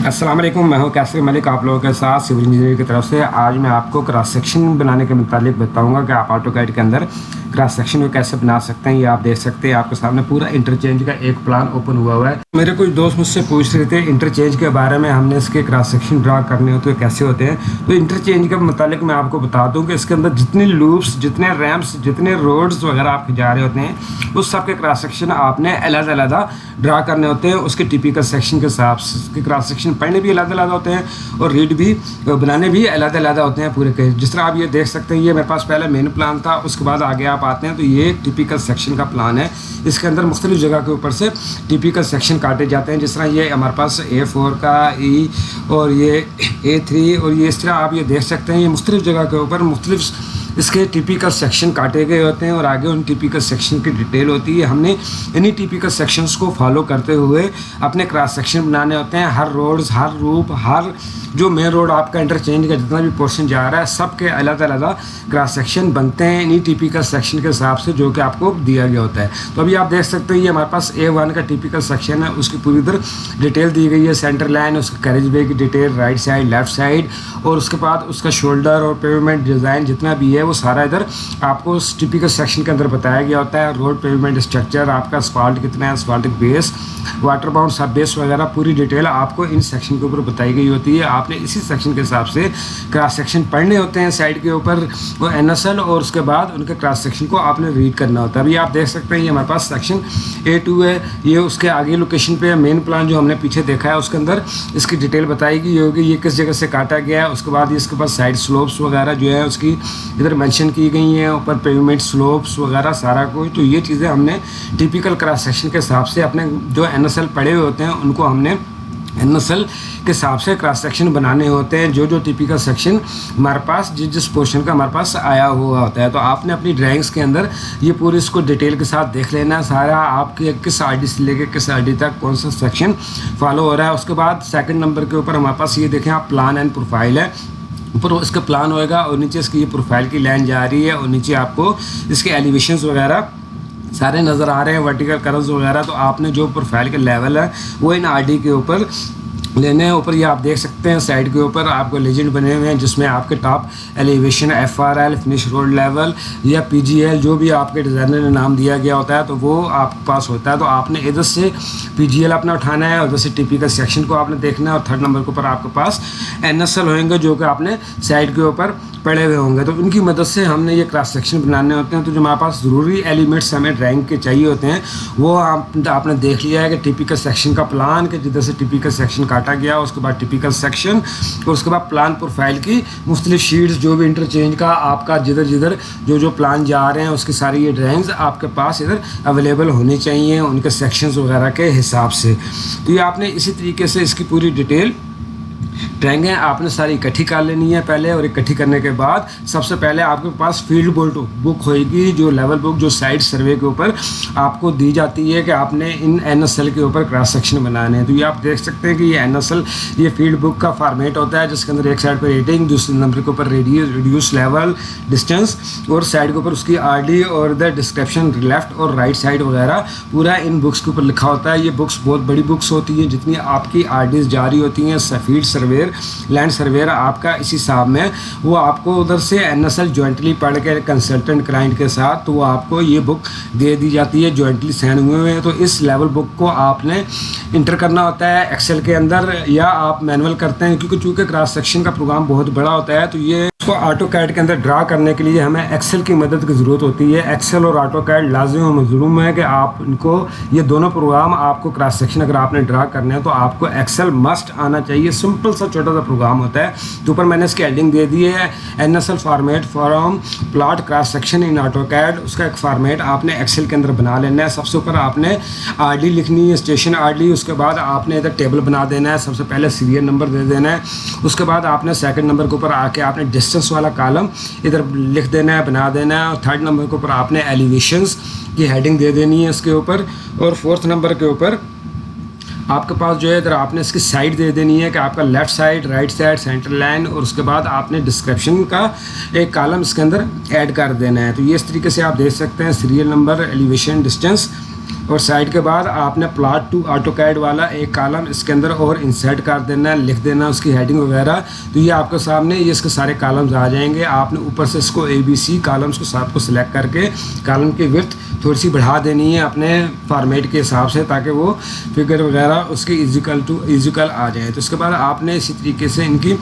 अस्सलाम वालेकुम, मैं हूं कैसर मलिक आप लोगों के साथ सिविल इंजीनियर की तरफ से। आज मैं आपको क्रॉस सेक्शन बनाने के मुतालिक बताऊंगा कि आप ऑटोकैड के अंदर क्रॉस सेक्शन को कैसे बना सकते हैं। ये आप देख सकते हैं, आपके सामने पूरा इंटरचेंज का एक प्लान ओपन हुआ है। मेरे कुछ दोस्त मुझसे पूछ रहे थे इंटरचेंज के बारे में, हमने इसके क्रॉस सेक्शन ड्रा करने होते हैं कैसे होते हैं। तो इंटरचेंज के मुतालिक मैं आपको बता दूँ कि इसके अंदर जितने लूप्स, जितने रैम्प्स, जितने रोड्स वगैरह आप जा रहे होते हैं, उस सब के क्रॉस सेक्शन आपने अलग-अलग ड्रा करने होते हैं। उसके टिपिकल सेक्शन के हिसाब से क्रॉस सेक्शन पढ़ने भी अलग-अलग होते हैं और रीड भी बनाने भी अलग-अलग होते हैं पूरे के। जिस तरह आप ये देख सकते हैं, ये मेरे पास पहले मेन प्लान था, उसके बाद आगे आप आते हैं तो ये टिपिकल सेक्शन का प्लान है। इसके अंदर मुख्तलिफ जगह के ऊपर से टिपिकल सेक्शन काटे जाते हैं। जिस तरह ये हमारे पास A4 का E और ये A3 और ये इस तरह आप ये देख सकते हैं, ये मुख्तलिफ जगह के ऊपर मुख्तलिफ इसके टिपिकल सेक्शन काटे गए होते हैं और आगे उन टिपिकल सेक्शन की डिटेल होती है। हमने इन्हीं टिपिकल सेक्शंस को फॉलो करते हुए अपने क्रॉस सेक्शन बनाने होते हैं। हर रोड्स, हर रूप, हर जो मेन रोड आपका इंटरचेंज का जितना भी पोर्शन जा रहा है, सब के अलग अलग क्रॉस सेक्शन बनते हैं इन्हीं टिपिकल सेक्शन के हिसाब से जो कि आपको दिया गया होता है। तो अभी आप देख सकते हैं, ये हमारे पास A1 का टिपिकल सेक्शन है, उसकी पूरी इधर डिटेल दी गई है। सेंटर लाइन, उसका कैरेज वे की detail, right side, left side, और उसके बाद उसका शोल्डर और पेवमेंट डिज़ाइन जितना भी है वो सारा इधर आपको उस टिपिकल सेक्शन के अंदर बताया गया होता है। रोड पेवमेंट स्ट्रक्चर, आपका असफाल्ट कितना है, असफाल्ट बेस, वाटर बाउंड सब बेस वगैरह पूरी डिटेल आपको इन सेक्शन के ऊपर बताई गई होती है। आपने इसी सेक्शन के हिसाब से क्रॉस सेक्शन पढ़ने होते हैं साइड के ऊपर वो NSL, और उसके बाद उनके क्रॉस सेक्शन को आपने रीड करना होता है। अभी आप देख सकते हैं, ये हमारे पास सेक्शन A2 है। ये उसके आगे लोकेशन पे मेन प्लान जो हमने पीछे देखा है उसके अंदर इसकी डिटेल बताई गई होगी, ये किस जगह से काटा गया है। उसके बाद इसके पास साइड स्लोप्स वगैरह जो है उसकी इधर मेंशन की गई हैं, ऊपर पेवमेंट स्लोप्स वगैरह सारा कुछ। तो ये चीज़ें हमने टिपिकल क्रॉस सेक्शन के हिसाब से अपने जो NSL पढ़े हुए होते हैं उनको हमने NSL के हिसाब से क्रॉस सेक्शन बनाने होते हैं। जो टिपिकल सेक्शन हमारे पास जिस पोर्शन का हमारे पास आया हुआ होता है, तो आपने अपनी ड्राइंग्स के अंदर ये पूरी इसको डिटेल के साथ देख लेना सारा, आपके किस RD से लेके किस RD तक कौन सा सेक्शन फॉलो हो रहा है। उसके बाद सेकंड नंबर के ऊपर हमारे पास ये देखें आप, प्लान एंड प्रोफाइल है। ऊपर इसका प्लान होएगा और नीचे इसकी ये प्रोफाइल की लाइन जा रही है और नीचे आपको इसके एलिवेशंस वगैरह सारे नज़र आ रहे हैं, वर्टिकल कर्व्स वगैरह। तो आपने जो प्रोफाइल के लेवल है वो इन RD के ऊपर लेने हैं। ऊपर ये आप देख सकते हैं साइड के ऊपर आपको लेजेंड बने हुए हैं, जिसमें आपके top elevation, FRL, finish road level या PGL जो भी आपके डिज़ाइनर ने नाम दिया गया होता है तो वो आपके पास होता है। तो आपने इधर से PGL अपना उठाना है और उधर से टिपिकल सेक्शन को आपने देखना है। और थर्ड नंबर के ऊपर आपके पास NSL होंगे जो कि आपने साइड के ऊपर पड़े हुए होंगे। तो उनकी मदद से हमने ये क्रॉस सेक्शन बनाने होते हैं। तो जो हमारे पास ज़रूरी एलिमेंट्स हमें ड्राइंग के चाहिए होते हैं वो आपने देख लिया है कि टिपिकल सेक्शन का प्लान, कि जिधर से टिपिकल सेक्शन काटा गया, उसके बाद टिपिकल सेक्शन और उसके बाद प्लान प्रोफाइल की मुख्तलिफ शीट्स, जो भी इंटरचेंज का आपका जिधर जिधर जो प्लान जा रहे हैं उसकी सारी ये ड्राइंग्स आपके पास इधर अवेलेबल होनी चाहिए उनके सेक्शंस वगैरह के हिसाब से। तो ये आपने इसी तरीके से इसकी पूरी डिटेल ड्राइंगें आपने सारी इकट्ठी कर लेनी है पहले, और इकट्ठी करने के बाद सबसे पहले आपके पास फील्ड बुक होएगी, जो लेवल बुक जो साइड सर्वे के ऊपर आपको दी जाती है कि आपने इन NSL के ऊपर क्रॉस सेक्शन बनाने हैं। तो ये आप देख सकते हैं कि ये NSL ये फील्ड बुक का फॉर्मेट होता है, जिसके अंदर एक साइड पर रेटिंग, दूसरे नंबर के ऊपर रिड्यूस लेवल, डिस्टेंस, और साइड के ऊपर उसकी RD और द डिस्क्रिप्शन लेफ्ट और राइट साइड वगैरह पूरा इन बुक्स के ऊपर लिखा होता है। ये बुक्स बहुत बड़ी बुक्स होती हैं, जितनी आपकी RDs जारी होती हैं, फील्ड सर्वेयर, लैंड सर्वेयर आपका इसी हिसाब में वो आपको उधर से NSL जॉइंटली पढ़ के कंसल्टेंट क्लाइंट के साथ तो वो आपको ये बुक दे दी जाती है, जॉइंटली साइन हुए हैं। तो इस लेवल बुक को आपने इंटर करना होता है एक्सेल के अंदर, या आप मैनुअल करते हैं, क्योंकि चूँकि क्रॉस सेक्शन का प्रोग्राम बहुत बड़ा होता है तो ये इसको ऑटोकैड के अंदर ड्रा करने के लिए हमें एक्सेल की मदद की ज़रूरत होती है। एक्सेल और ऑटोकैड लाजिम और मज़लूम है कि आप इनको, ये दोनों प्रोग्राम आपको क्रॉस सेक्शन अगर आपने ड्रा करने हैं तो आपको एक्सेल मस्ट आना चाहिए। सिंपल सा छोटा सा प्रोग्राम होता है। तो ऊपर मैंने इसकी हेडिंग दे दी है, NSL format form plot cross section in AutoCAD. उसका एक फॉर्मेट आपने एक्सेल के अंदर बना लेना है। सबसे ऊपर आपने RD लिखनी है, स्टेशन RD। उसके बाद आपने इधर टेबल बना देना है, सबसे पहले सीरियल नंबर दे देना है। उसके बाद आपने सेकंड नंबर के ऊपर आके आपने डिस्टेंस वाला कॉलम इधर लिख देना है, बना देना है। और थर्ड नंबर के ऊपर आपने एलिवेशंस की हेडिंग दे देनी है इसके ऊपर। और फोर्थ नंबर के ऊपर आपके पास जो है इधर आपने इसकी साइड दे देनी है कि आपका left side, right side, centre line, और उसके बाद आपने डिस्क्रिप्शन का एक कॉलम इसके अंदर ऐड कर देना है। तो ये इस तरीके से आप देख सकते हैं, सीरियल नंबर, एलिवेशन, डिस्टेंस, और साइड के बाद आपने प्लॉट टू ऑटोकैड वाला एक कॉलम इसके अंदर और इंसर्ट कर देना है, लिख देना उसकी हेडिंग वगैरह। तो ये आपके सामने ये इसके सारे कॉलम्स आ जाएंगे। आपने ऊपर से इसको ABC कॉलम्स को सबको सिलेक्ट करके कॉलम की विड्थ थोड़ी सी बढ़ा देनी है अपने फॉर्मेट के हिसाब से, ताकि वो फिगर वगैरह उसके इजिकल आ जाए। तो उसके बाद आपने इसी तरीके से इनकी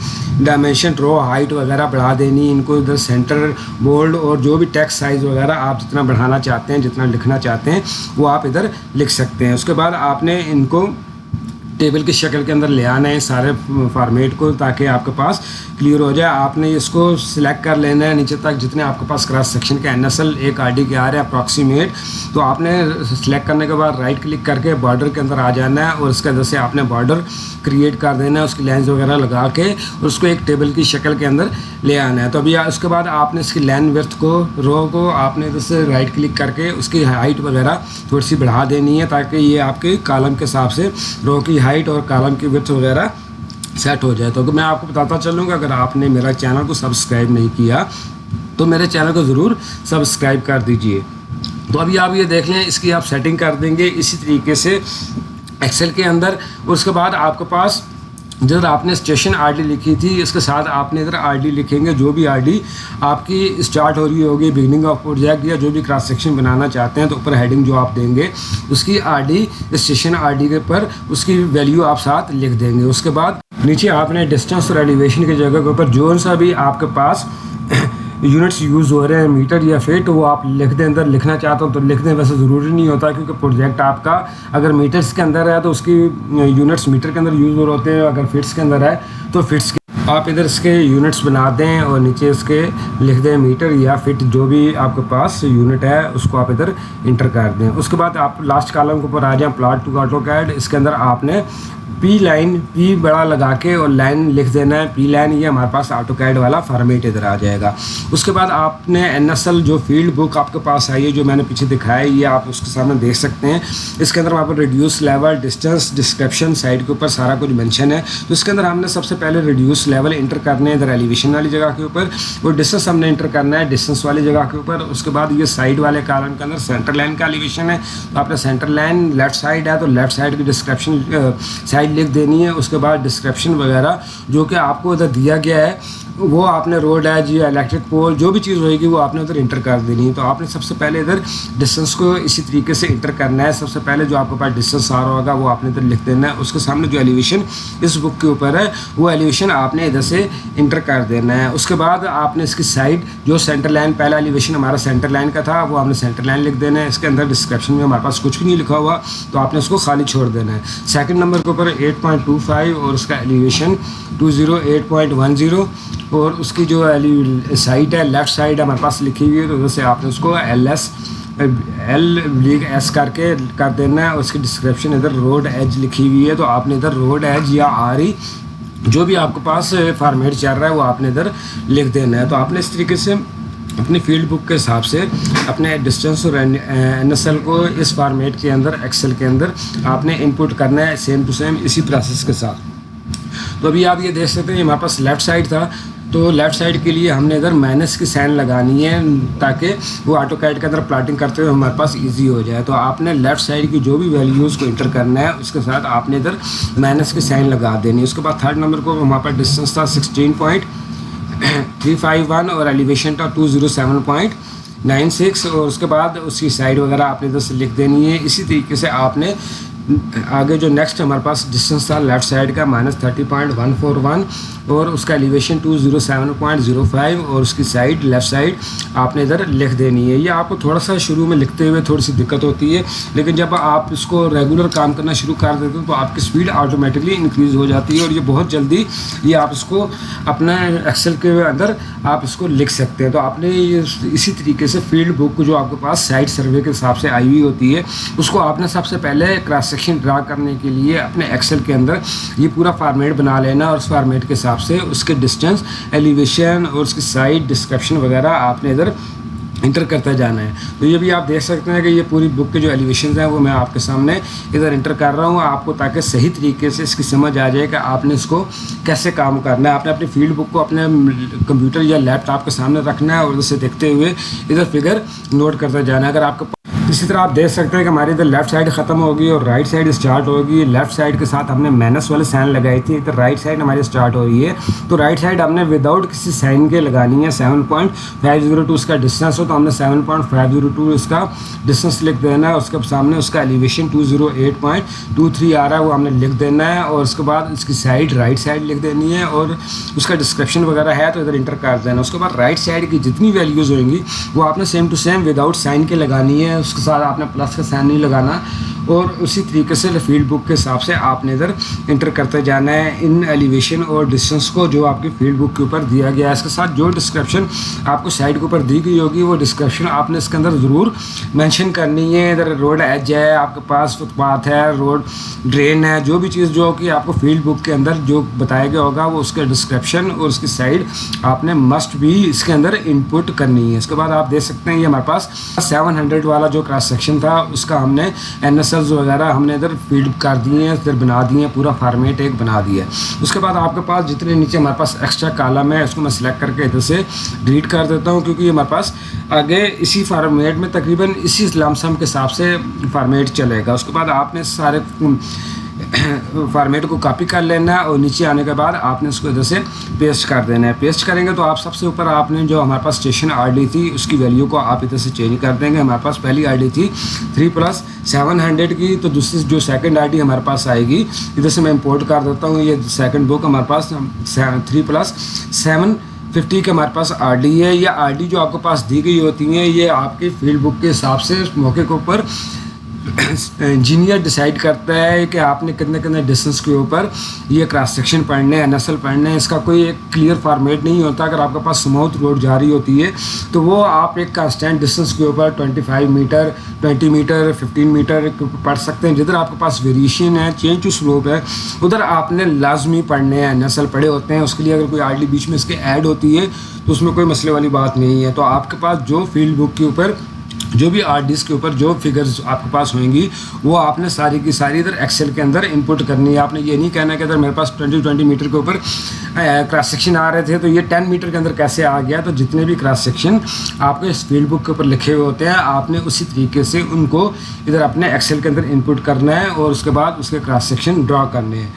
डायमेंशन, रो हाइट वगैरह बढ़ा देनी, इनको इधर सेंटर, बोल्ड और जो भी टेक्स्ट साइज़ वगैरह आप जितना बढ़ाना चाहते हैं, जितना लिखना चाहते हैं वो आप इधर लिख सकते हैं। उसके बाद आपने इनको टेबल की शक्ल के अंदर ले आना है सारे फॉर्मेट को, ताकि आपके पास क्लियर हो जाए। आपने इसको सिलेक्ट कर लेना है नीचे तक जितने आपके पास क्रॉस सेक्शन के NSL एक RD के आ रहे हैं अप्रॉक्सीमेट। तो आपने सिलेक्ट करने के बाद राइट क्लिक करके बॉर्डर के अंदर आ जाना है और इसके अंदर से आपने बॉर्डर क्रिएट कर देना है, उसकी लेंस वगैरह लगा के और उसको एक टेबल की शक्ल के अंदर ले आना है। तो अभी उसके बाद आपने इसकी लाइन विड्थ को, रो को आपने इधर से राइट क्लिक करके उसकी हाइट वगैरह थोड़ी सी बढ़ा देनी है, ताकि ये आपके कॉलम के हिसाब से रो की हाइट और कॉलम की विड्थ वगैरह सेट हो जाए। तो मैं आपको बताता चलूँगा, अगर आपने मेरा चैनल को सब्सक्राइब नहीं किया तो मेरे चैनल को ज़रूर सब्सक्राइब कर दीजिए। तो अभी आप ये देख लें, इसकी आप सेटिंग कर देंगे इसी तरीके से एक्सेल के अंदर। उसके बाद आपके पास जब आपने स्टेशन RD लिखी थी, इसके साथ आपने इधर RD लिखेंगे, जो भी RD आपकी स्टार्ट हो रही होगी, बिगनिंग ऑफ प्रोजेक्ट या जो भी क्रॉस सेक्शन बनाना चाहते हैं, तो ऊपर हेडिंग जो आप देंगे उसकी RD, स्टेशन RD के पर उसकी वैल्यू आप साथ लिख देंगे। उसके बाद नीचे आपने डिस्टेंस और एलिवेशन की जगह के ऊपर जो सा भी आपके पास यूनिट्स यूज़ हो रहे हैं, मीटर या फीट, वो आप लिख दें। अंदर लिखना चाहते हो तो लिख दें, वैसे ज़रूरी नहीं होता, क्योंकि प्रोजेक्ट आपका अगर मीटर्स के अंदर है तो उसकी यूनिट्स मीटर के अंदर यूज़ हो रहे होते हैं, अगर फिट्स के अंदर है तो फिट्स के आप इधर इसके यूनिट्स बना दें और नीचे इसके लिख दें मीटर या फिट, जो भी आपके पास यूनिट है उसको आप इधर इंटर कर दें। उसके बाद आप लास्ट कॉलम के ऊपर आ जाएं, प्लॉट टू ऑटोकैड। इसके अंदर आपने P बड़ा लगा के और लाइन लिख देना है, P लाइन। ये हमारे पास ऑटोकैड वाला फॉर्मेट इधर आ जाएगा। उसके बाद आपने NSL जो फील्ड बुक आपके पास आई है, जो मैंने पीछे दिखाया है, ये आप उसके सामने देख सकते हैं। इसके अंदर वहाँ पर reduce level, distance, description side के ऊपर सारा कुछ मेंशन है। तो इसके अंदर हमने सबसे पहले रिड्यूस लेवल इंटर करने हैं इधर एलिवेशन वाली जगह के ऊपर, और डिस्टेंस हमने इंटर करना है डिस्टेंस वाली जगह के ऊपर। उसके बाद ये साइड वाले कॉलम के अंदर सेंटर लाइन का एलिवेशन है, तो आपने सेंटर लाइन लेफ्ट साइड है तो लेफ्ट साइड की डिस्क्रिप्शन साइड लिख देनी है। उसके बाद डिस्क्रिप्शन वगैरह जो कि आपको इधर दिया गया है वो आपने रोड एज या इलेक्ट्रिक पोल जो भी चीज़ होएगी वो आपने उधर इंटर कर देनी है। तो आपने सबसे पहले इधर डिस्टेंस को इसी तरीके से इंटर करना है। सबसे पहले जो आपके पास डिस्टेंस आ रहा होगा वो आपने इधर लिख देना है। उसके सामने जो एलिवेशन इस बुक के ऊपर है वो एलिवेशन आपने इधर से इंटर कर देना है। उसके बाद आपने इसकी साइड जो सेंटर लाइन, पहला एलिवेशन हमारा सेंटर लाइन का था, वो आपने सेंटर लाइन लिख देना है। इसके अंदर डिस्क्रिप्शन में हमारे पास कुछ भी नहीं लिखा हुआ तो आपने उसको खाली छोड़ देना है। सेकंड नंबर के ऊपर 8.25 और उसका एलिवेशन 208.10 और उसकी जो साइड है लेफ़्ट साइड हमारे पास लिखी हुई है, तो उधर से आपने उसको LS करके कर देना है। उसकी डिस्क्रिप्शन इधर रोड एज लिखी हुई है, तो आपने इधर रोड एज या RE जो भी आपके पास फॉर्मेट चल रहा है वो आपने इधर लिख देना है। तो आपने इस तरीके से अपनी फील्ड बुक के हिसाब से अपने डिस्टेंस और NSL को इस फॉर्मेट के अंदर एक्सेल के अंदर आपने इनपुट करना है सेम टू सेम इसी प्रोसेस के साथ। तो अभी आप ये देख सकते हैं हमारे पास लेफ़्ट साइड था, तो लेफ़्ट साइड के लिए हमने इधर माइनस की साइन लगानी है ताकि वो ऑटोकैड के अंदर प्लॉटिंग करते हुए हमारे पास इजी हो जाए। तो आपने लेफ़्ट साइड की जो भी वैल्यूज़ को इंटर करना है उसके साथ आपने इधर माइनस की साइन लगा देनी है। उसके बाद थर्ड नंबर को हमारे पास डिस्टेंस था 16.351 और एलिवेशन था 207.96 और उसके बाद उसकी साइड वगैरह आपने इधर से लिख देनी है। इसी तरीके से आपने आगे जो नेक्स्ट हमारे पास डिस्टेंस था लेफ़्ट साइड का -30.141 और उसका एलिवेशन 207.05 और उसकी साइड लेफ़्ट साइड आपने इधर लिख देनी है। ये आपको थोड़ा सा शुरू में लिखते हुए थोड़ी सी दिक्कत होती है, लेकिन जब आप इसको रेगुलर काम करना शुरू कर देते हो तो आपकी स्पीड ऑटोमेटिकली इंक्रीज़ हो जाती है और ये बहुत जल्दी ये आप इसको अपना एक्सेल के अंदर आप इसको लिख सकते हैं। तो आपने ये इसी तरीके से फील्ड बुक जो आपके पास साइट सर्वे के हिसाब से आई हुई होती है उसको आपने सबसे पहले क्रॉस सेक्शन ड्रा करने के लिए अपने एक्सेल के अंदर ये पूरा फार्मेट बना लेना और उस फार्मेट के हिसाब से उसके डिस्टेंस, एलिवेशन और उसकी साइड, डिस्क्रिप्शन वगैरह आपने इधर इंटर करता जाना है। तो ये भी आप देख सकते हैं कि ये पूरी बुक के जो एलिवेशन हैं वो मैं आपके सामने इधर इंटर कर रहा हूँ आपको, ताकि सही तरीके से इसकी समझ आ जाए कि आपने इसको कैसे काम करना है। आपने अपनी फील्ड बुक को अपने कंप्यूटर या लैपटॉप के सामने रखना है और उसे देखते हुए इधर फिगर नोट करता जाना है। अगर आपके इसी तरह आप देख सकते हैं कि हमारी इधर लेफ्ट साइड ख़त्म होगी और राइट साइड स्टार्ट होगी। लेफ्ट साइड के साथ हमने माइनस वाले साइन लगाई थी, इधर राइट साइड हमारी स्टार्ट हो रही है। तो राइट साइड हमने विदाउट किसी साइन के लगानी है। 7.502 इसका डिस्टेंस हो तो हमने 7.502 इसका डिस्टेंस लिख देना है। उसके सामने उसका एलिवेशन 208.23 आ रहा है, वो हमने लिख देना है। और उसके बाद इसकी साइड राइट साइड लिख देनी है और उसका डिस्क्रिप्शन वगैरह है तो इधर इंटर कर देना। उसके बाद राइट साइड की जितनी वैल्यूज़ होंगी वो आपने same to same without sign के लगानी है। उसके साथ आपने प्लस का साइन नहीं लगाना और उसी तरीके से फील्ड बुक के हिसाब से आपने इधर इंटर करते जाना है इन एलिवेशन और डिस्टेंस को जो आपकी फील्ड बुक के ऊपर दिया गया है। इसके साथ जो डिस्क्रिप्शन आपको साइड के ऊपर दी गई होगी वो डिस्क्रिप्शन आपने इसके अंदर ज़रूर मेंशन करनी है। इधर रोड एज है, आपके पास फुटपाथ है, रोड ड्रेन है, जो भी चीज़ जो कि आपको फील्ड बुक के अंदर जो बताया गया होगा वो उसका डिस्क्रिप्शन और उसकी साइड आपने मस्ट भी इसके अंदर इनपुट करनी है। इसके बाद आप देख सकते हैं ये हमारे पास 700 वाला जो क्रॉस सेक्शन था उसका हमने NSLs वगैरह हमने इधर फीड कर दिए हैं, इधर बना दिए हैं, पूरा फॉर्मेट एक बना दिया है। उसके बाद आपके पास जितने नीचे हमारे पास एक्स्ट्रा कॉलम है उसको मैं सिलेक्ट करके इधर से डिलीट कर देता हूँ, क्योंकि ये हमारे पास आगे इसी फॉर्मेट में तकरीबन इसी लमसम के हिसाब से फॉर्मेट चलेगा। उसके बाद आपने सारे फॉर्मेट को कॉपी कर लेना है और नीचे आने के बाद आपने इसको इधर से पेस्ट कर देना है। पेस्ट करेंगे तो आप सबसे ऊपर आपने जो हमारे पास स्टेशन आरडी थी उसकी वैल्यू को आप इधर से चेंज कर देंगे। हमारे पास पहली आरडी थी 3+700 की, तो दूसरी जो सेकंड आरडी हमारे पास आएगी इधर से मैं इंपोर्ट कर देता हूँ। ये सेकंड बुक हमारे पास 3+750 के हमारे पास आरडी है। ये आरडी जो आपके पास दी गई होती हैं ये आपकी फील्ड बुक के हिसाब से उस मौके के ऊपर इंजीनियर डिसाइड करता है कि आपने कितने कितने डिस्टेंस के ऊपर ये क्रॉस सेक्शन पढ़ने हैं, NSL पढ़ने हैं। इसका कोई एक क्लियर फॉर्मेट नहीं होता। अगर आपके पास स्मूथ रोड जा रही होती है तो वो आप एक कांस्टेंट डिस्टेंस के ऊपर 25 मीटर, 20 मीटर, 15 मीटर पढ़ सकते हैं। जिधर आपके पास वेरिएशन है, चेंज टू स्लोप है, उधर आपने लाजमी पढ़ने हैं, NSL पढ़े होते हैं। उसके लिए अगर कोई आरडी बीच में इसके ऐड होती है तो उसमें कोई मसले वाली बात नहीं है। तो आपके पास जो फील्ड बुक के ऊपर जो भी आरडीज के ऊपर जो फिगर्स आपके पास होंगी वो आपने सारी की सारी इधर एक्सेल के अंदर इंपुट करनी है। आपने ये नहीं कहना कि अगर मेरे पास 20 मीटर के ऊपर क्रॉस सेक्शन आ रहे थे तो ये 10 मीटर के अंदर कैसे आ गया। तो जितने भी क्रॉस सेक्शन आपके इस फील्ड बुक के ऊपर लिखे हुए होते हैं आपने उसी तरीके से उनको इधर अपने एक्सेल के अंदर इनपुट करना है और उसके बाद उसके क्रॉस सेक्शन ड्रा करने हैं।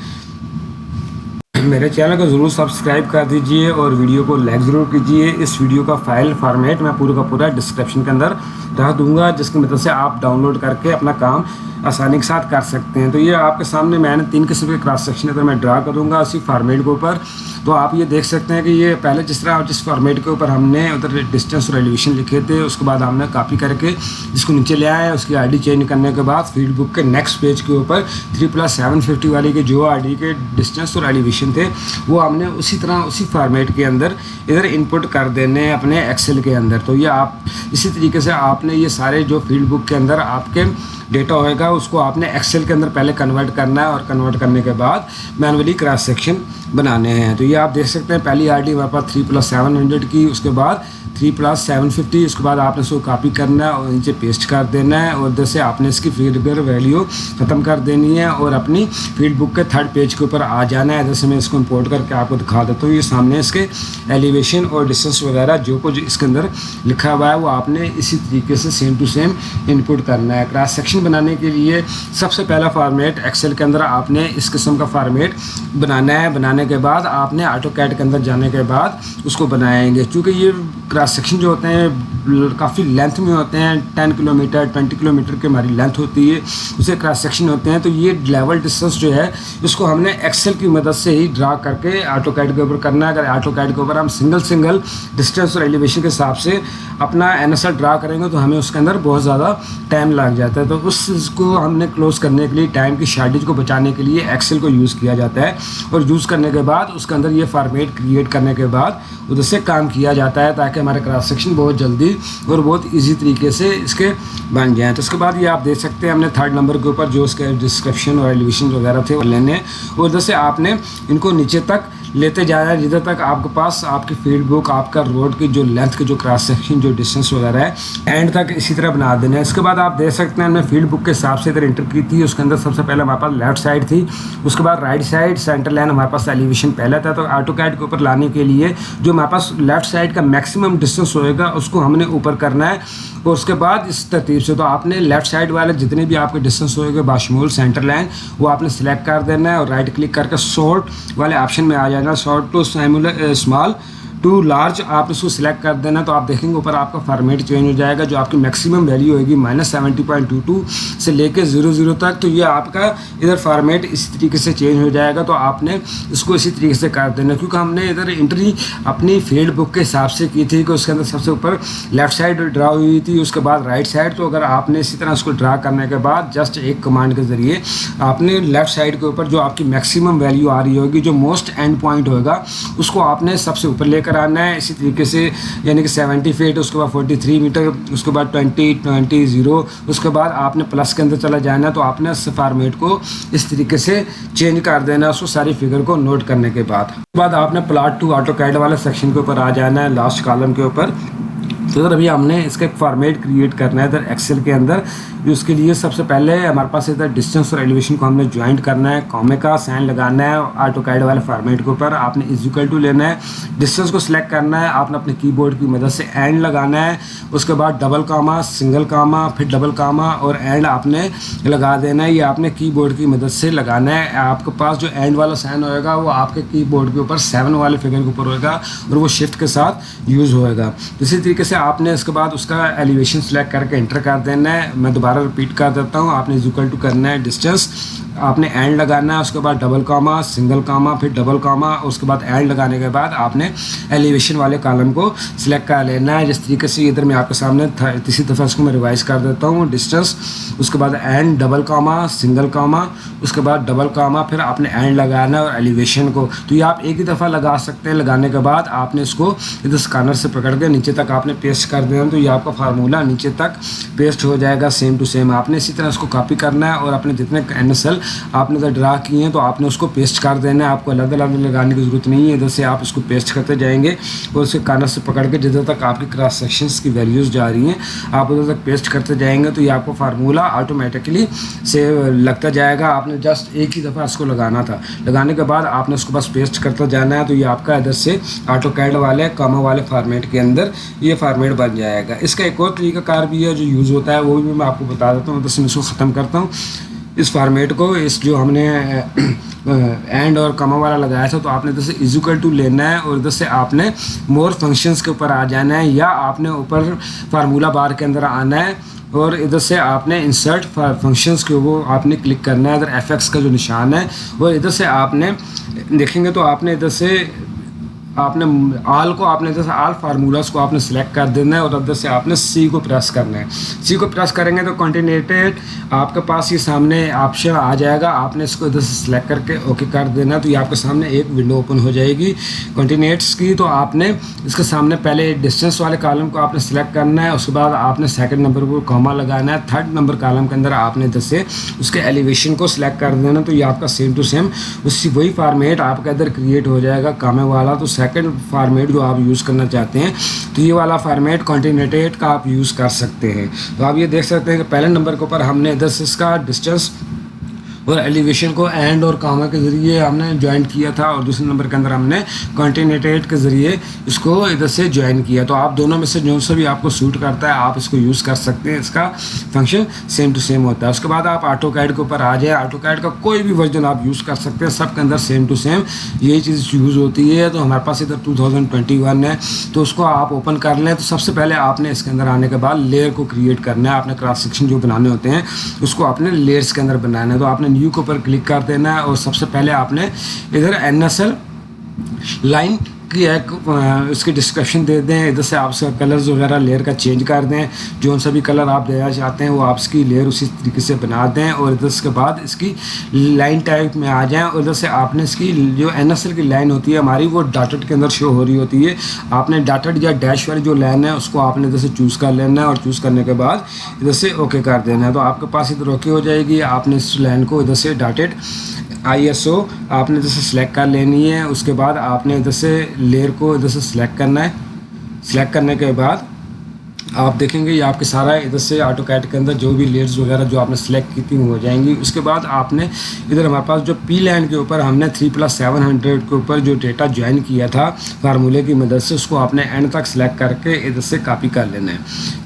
मेरे चैनल को ज़रूर सब्सक्राइब कर दीजिए और वीडियो को लाइक ज़रूर कीजिए। इस वीडियो का फाइल फॉर्मेट मैं पूरा का पूरा डिस्क्रिप्शन के अंदर रख दूंगा, जिसकी मदद से आप डाउनलोड करके अपना काम आसानी के साथ कर सकते हैं। तो ये आपके सामने मैंने 3 किस्म के क्रॉस सेक्शन इधर मैं ड्रा करूँगा उसी फॉर्मेट के ऊपर। तो आप ये देख सकते हैं कि ये पहले जिस तरह जिस फॉर्मेट के ऊपर हमने उधर डिस्टेंस और एलिवेशन लिखे थे उसके बाद हमने कॉपी करके इसको नीचे ले आया। उसकी आरडी चेंज करने के बाद फील्ड बुक के नेक्स्ट पेज के ऊपर 3+750 वाली के जो आरडी के डिस्टेंस और एलिवेशन थे वो हमने उसी तरह उसी फॉर्मेट के अंदर इधर इनपुट कर देने अपने एक्सेल के अंदर। तो ये आप इसी तरीके से आपने ये सारे जो फील्ड बुक के अंदर आपके डेटा होएगा उसको आपने एक्सेल के अंदर पहले कन्वर्ट करना है और कन्वर्ट करने के बाद मैनुअली क्रॉस सेक्शन बनाने हैं। तो ये आप देख सकते हैं पहली आरडी हमारे पास 3+700 की, उसके बाद 3+750, उसके बाद आपने इसको कॉपी करना है और नीचे पेस्ट कर देना है और इधर से आपने इसकी फिगर वैल्यू ख़त्म कर देनी है और अपनी फील्ड बुक के थर्ड पेज के ऊपर आ जाना है। इधर से मैं इसको इंपोर्ट करके आपको दिखा देता हूँ। ये सामने इसके एलिवेशन और डिस्टेंस वगैरह जो कुछ इसके अंदर लिखा हुआ है वो आपने इसी तरीके से सेम टू सेम इनपुट करना है। क्रॉस सेक्शन बनाने के लिए सबसे पहला फॉर्मेट एक्सेल के अंदर आपने इस किस्म का फॉर्मेट बनाना है। बनाने के बाद आपने AutoCAD के अंदर जाने के बाद उसको बनाएंगे। चूँकि ये क्रॉस सेक्शन जो होते हैं काफ़ी लेंथ में होते हैं, 10 किलोमीटर 20 किलोमीटर की हमारी लेंथ होती है, उसे क्रॉस सेक्शन होते हैं। तो ये लेवल डिस्टेंस जो है इसको हमने एक्सेल की मदद से ही ड्रा करके AutoCAD के ऊपर करना है। अगर AutoCAD के ऊपर हम सिंगल डिस्टेंस और एलिवेशन के हिसाब से अपना NSL ड्रा करेंगे तो हमें उसके अंदर बहुत ज़्यादा टाइम लग जाता है। तो उसको हमने क्लोज करने के लिए टाइम की शॉर्टेज को बचाने के लिए एक्सेल को यूज़ किया जाता है और यूज़ करने के बाद उसके अंदर ये फॉर्मेट क्रिएट करने के बाद उधर से काम किया जाता है ताकि हमारे क्रॉस सेक्शन बहुत जल्दी और बहुत इजी तरीके से इसके बन जाएँ। तो उसके बाद ये आप देख सकते हैं हमने थर्ड नंबर के ऊपर जो इसके डिस्क्रिप्शन और एलिवेशन वगैरह थे वो लेने और उधर से आपने इनको नीचे तक लेते जाना है जिधर तक आपके पास आपकी फील्ड बुक, आपका रोड की जो लेंथ की जो क्रॉस सेक्शन, जो डिस्टेंस वगैरह है, एंड तक इसी तरह बना देना है। इसके बाद आप देख सकते हैं मैंने फील्ड बुक के हिसाब से इधर इंटर की थी। उसके अंदर सबसे पहले हमारे पास लेफ्ट साइड थी, उसके बाद राइट साइड, सेंटर लाइन हमारे पास एलिवेशन पहला था। तो ऑटोकैड के ऊपर लाने के लिए जो हमारे पास लेफ्ट साइड का मैक्सिमम डिस्टेंस होएगा उसको हमने ऊपर करना है, और उसके बाद इस तरतीब से तो आपने लेफ्ट साइड वाले जितने भी आपके डिस्टेंस होएंगे बाशमूल सेंटर लाइन, वो आपने सेलेक्ट कर देना है और राइट क्लिक करके सॉर्ट वाले ऑप्शन में आ जाना, sort to small to large आप इसको सिलेक्ट कर देना। तो आप देखेंगे ऊपर आपका फॉर्मेट चेंज हो जाएगा। जो आपकी मैक्सिमम वैल्यू होगी -70.22 से लेके 00 तक, तो ये आपका इधर फॉर्मेट इसी तरीके से चेंज हो जाएगा। तो आपने इसको इसी तरीके से कर देना, क्योंकि हमने इधर एंट्री अपनी फील्ड बुक के हिसाब से की थी कि उसके अंदर सबसे ऊपर लेफ्ट साइड ड्रा हुई थी, उसके बाद राइट साइड। तो अगर आपने इसी तरह उसको ड्रा करने के बाद जस्ट एक कमांड के ज़रिए आपने लेफ्ट साइड के ऊपर जो आपकी मैक्सिमम वैल्यू आ रही होगी, जो मोस्ट एंड पॉइंट होगा, उसको आपने सबसे ऊपर लेकर आना है इसी तरीके से, यानी कि 70 फीट, उसके बाद 43 मीटर, उसके बाद 20, उसके बाद आपने प्लस के अंदर चला जाना। तो आपने इस फॉर्मेट को इस तरीके से चेंज कर देना उसको सारी फिगर को नोट करने के बाद। उसके बाद आपने प्लॉट टू ऑटोकैड वाले सेक्शन के ऊपर आ जाना है, लास्ट कॉलम के ऊपर। तो इधर अभी हमने इसका एक फॉर्मेट क्रिएट करना है इधर एक्सेल के अंदर। उसके लिए सबसे पहले हमारे पास इधर डिस्टेंस और एलिवेशन को हमने ज्वाइंट करना है, कॉमे का साइन लगाना है ऑटोकैड वाले फॉर्मेट के ऊपर। आपने इक्वल टू लेना है, डिस्टेंस को सिलेक्ट करना है, आपने अपने कीबोर्ड की मदद से एंड लगाना है, उसके बाद डबल कामा, सिंगल कामा, फिर डबल कामा और एंड आपने लगा देना है। ये आपने कीबोर्ड की मदद से लगाना है। आपके पास जो एंड वाला साइन होएगा वो आपके कीबोर्ड के ऊपर 7 वाले फिगर के ऊपर होएगा और वो शिफ्ट के साथ यूज़ होएगा। इसी तरीके से आपने इसके बाद उसका एलिवेशन सेलेक्ट करके एंटर कर देना है। मैं दोबारा रिपीट कर देता हूँ, आपने इक्वल टू करना है डिस्टेंस, आपने एंड लगाना है, उसके बाद डबल कामा, सिंगल कामा, फिर डबल कामा, उसके बाद एंड लगाने के बाद आपने एलिवेशन वाले कॉलम को सिलेक्ट कर लेना है। जिस तरीके से इधर मैं आपके सामने तीसरी दफ़ा इसको मैं रिवाइज कर देता हूँ, डिस्टेंस, उसके बाद एंड, डबल कामा, सिंगल कामा, उसके बाद डबल कामा, फिर आपने एंड लगाना है और एलिवेशन को। तो ये आप एक ही दफ़ा लगा सकते हैं। लगाने के बाद आपने इसको इधर स्कैनर से पकड़ के नीचे तक आपने पेस्ट कर देना, तो ये आपका फार्मूला नीचे तक पेस्ट हो जाएगा सेम टू सेम। आपने इसी तरह इसको कॉपी करना है और अपने जितने NSL आपने इधर ड्रा किए हैं तो आपने उसको पेस्ट कर देना है। आपको अलग अलग लगाने की ज़रूरत नहीं है, इधर से आप इसको पेस्ट करते जाएंगे और उसके कॉर्नर से पकड़ के जिधर तक आपकी क्रॉस सेक्शंस की वैल्यूज़ जा रही हैं आप उधर तक पेस्ट करते जाएंगे। तो ये आपको फार्मूला ऑटोमेटिकली से लगता जाएगा। आपने जस्ट एक ही दफ़ा इसको लगाना था, लगाने के बाद आपने उसको बस पेस्ट करता जाना है। तो ये आपका इधर से ऑटोकैड वाले कॉमा वाले फार्मेट के अंदर ये फार्मेट बन जाएगा। इसका एक और तरीकाकार भी है जो यूज़ होता है, वो भी मैं आपको बता देता हूँ। तो मैं इसको ख़त्म करता हूँ इस फार्मेट को। इस जो हमने एंड और कमा वाला लगाया था, तो आपने इधर से इक्वल टू लेना है और इधर से आपने मोर फंक्शंस के ऊपर आ जाना है, या आपने ऊपर फार्मूला बार के अंदर आना है और इधर से आपने इंसर्ट फंक्शंस के वो आपने क्लिक करना है। इधर FX का जो निशान है वो इधर से आपने देखेंगे तो आपने इधर से आपने आल को आपने इधर से आल फार्मूलाज को आपने सेलेक्ट कर देना है और इधर से आपने C को प्रेस करना है। C को प्रेस करेंगे तो कंटिन्यूटेड आपके पास ये सामने ऑप्शन आ जाएगा। आपने इसको इधर से सिलेक्ट करके ओके कर देना, तो ये आपके सामने एक विंडो ओपन हो जाएगी कंटिन्यूट्स की। तो आपने इसके सामने पहले डिस्टेंस वाले कॉलम को आपने सेलेक्ट करना है, उसके बाद आपने सेकंड नंबर पर कॉमा लगाना है, थर्ड नंबर कॉलम के अंदर आपने इधर से उसके एलिवेशन को सिलेक्ट कर देना। तो ये आपका सेम टू सेम उसी वही फार्मेट आपका इधर क्रिएट हो जाएगा कामे वाला। तो सेकंड फार्मेट जो आप यूज़ करना चाहते हैं तो ये वाला फार्मेट कंटिन्यूटेड का आप यूज़ कर सकते हैं। तो आप ये देख सकते हैं कि पहले नंबर के ऊपर हमने इधर से इसका डिस्टेंस और एलिवेशन को एंड और कामा के ज़रिए हमने ज्वाइन किया था, और दूसरे नंबर के अंदर हमने कंटिन्यूटेड के ज़रिए इसको इधर से ज्वाइन किया। तो आप दोनों में से जो सा भी आपको सूट करता है आप इसको यूज़ कर सकते हैं। इसका फंक्शन सेम टू सेम होता है। उसके बाद आप ऑटोकैड के ऊपर आ जाए, ऑटोकैड का कोई भी वर्जन आप यूज़ कर सकते हैं, सब के अंदर सेम टू सेम यही चीज़ यूज़ होती है। तो हमारे पास इधर 2021 है, तो उसको आप ओपन कर लें। तो सबसे पहले आपने इसके अंदर आने के बाद लेयर को क्रिएट करना है। आपने क्रॉस सेक्शन जो बनाने होते हैं उसको आपने लेयर्स के अंदर बनाना है। तो आपने न्यू के ऊपर क्लिक कर देना है और सबसे पहले आपने इधर NSL लाइन की एक इसकी डिस्क्रिप्शन दे दें। इधर से आप कलर्स वगैरह लेयर का चेंज कर दें, जो सा भी कलर आप देना चाहते हैं वो आप इसकी लेयर उसी तरीके से बना दें। और इधर उसके बाद इसकी लाइन टाइप में आ जाएं और इधर से आपने इसकी जो NSL की लाइन होती है हमारी वो डॉटेड के अंदर शो हो रही होती है। आपने डॉटेड या डैश वाली जो लाइन है उसको आपने इधर से चूज़ कर लेना है और चूज़ करने के बाद इधर से ओके कर देना है। तो आपके पास इधर ओके हो जाएगी। आपने इस लाइन को इधर से डॉटेड ISO आपने इधर से सिलेक्ट कर लेनी है। उसके बाद आपने इधर से लेयर को इधर से सिलेक्ट करना है। सिलेक्ट करने के बाद आप देखेंगे ये आपके सारा इधर से AutoCAD के अंदर जो भी लेयर्स वगैरह जो आपने सेलेक्ट की थी हो जाएंगी। उसके बाद आपने इधर हमारे पास जो P लाइन के ऊपर हमने 3+700 के ऊपर जो डेटा ज्वाइन किया था फार्मूले की मदद से, उसको आपने एंड तक सिलेक्ट करके इधर से कॉपी कर लेना है।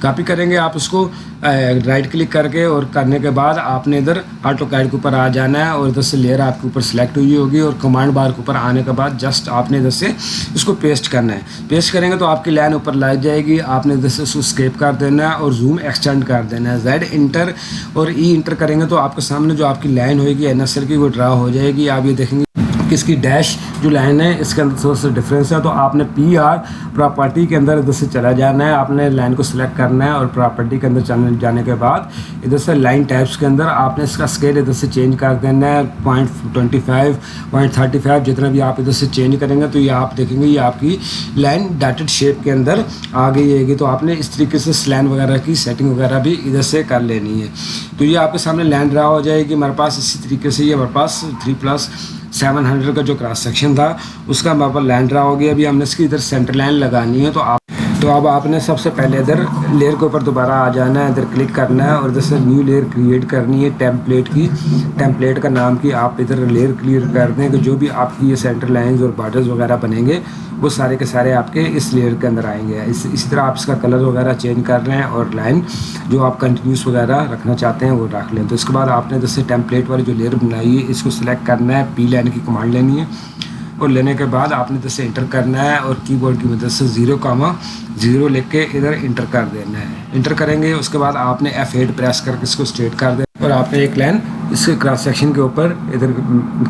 कॉपी करेंगे आप उसको राइट क्लिक करके, और करने के बाद आपने इधर AutoCAD के ऊपर आ जाना है और इधर से लेयर आपके ऊपर सेलेक्ट हुई होगी, और कमांड बार के ऊपर आने के बाद जस्ट आपने इधर से इसको पेस्ट करना है। पेस्ट करेंगे तो आपकी लाइन ऊपर लग जाएगी। आपने इधर से उसको स्केप कर देना है और जूम एक्सटेंड कर देना है। Z इंटर और E इंटर करेंगे तो आपके सामने जो आपकी लाइन होगी NSL की वो ड्रा हो जाएगी। आप ये देखेंगे कि इसकी डैश जो लाइन है इसके अंदर थोड़ा सा डिफरेंस है। तो आपने PR प्रॉपर्टी के अंदर इधर से चला जाना है। आपने लाइन को सिलेक्ट करना है और प्रॉपर्टी के अंदर चलने जाने के बाद इधर से लाइन टाइप्स के अंदर आपने इसका स्केल इधर से चेंज कर देना है। 0.25, 0.35 जितना भी आप इधर से चेंज करेंगे तो ये आप देखेंगे ये आपकी लाइन डॉटेड शेप के अंदर आ गई है। तो आपने इस तरीके से स्लैन वगैरह की सेटिंग वगैरह भी इधर से कर लेनी है। तो ये आपके सामने लाइन ड्रा हो जाएगी हमारे पास। इसी तरीके से ये हमारे पास 3+700 का जो क्रॉस सेक्शन था उसका हमारे पास लाइन ड्रा हो गया। अभी हमने इसकी इधर सेंटर लाइन लगानी है। तो अब आपने सबसे पहले इधर लेयर के ऊपर दोबारा आ जाना है, इधर क्लिक करना है और इधर से न्यू लेयर क्रिएट करनी है टेम्पलेट की। टेम्पलेट का नाम की आप इधर लेयर क्लियर कर दें कि जो भी आपकी ये सेंटर लाइंस और बॉर्डर्स वगैरह बनेंगे वो सारे के सारे आपके इस लेयर के अंदर आएंगे। इसी तरह आप इसका कलर वगैरह चेंज कर रहे हैं और लाइन जो आप कंटिन्यूस वगैरह रखना चाहते हैं वो रख लें। तो इसके बाद आपने जैसे टेम्पलेट वाली जो लेयर बनाई है इसको सिलेक्ट करना है, P लाइन की कमांड लेनी है और लेने के बाद आपने जैसे इंटर करना है और कीबोर्ड की मदद से 0,0 लिख के इधर इंटर कर देना है। इंटर करेंगे उसके बाद आपने F8 प्रेस करके इसको स्ट्रेट कर देना और आपने एक लाइन इसके क्रॉस सेक्शन के ऊपर इधर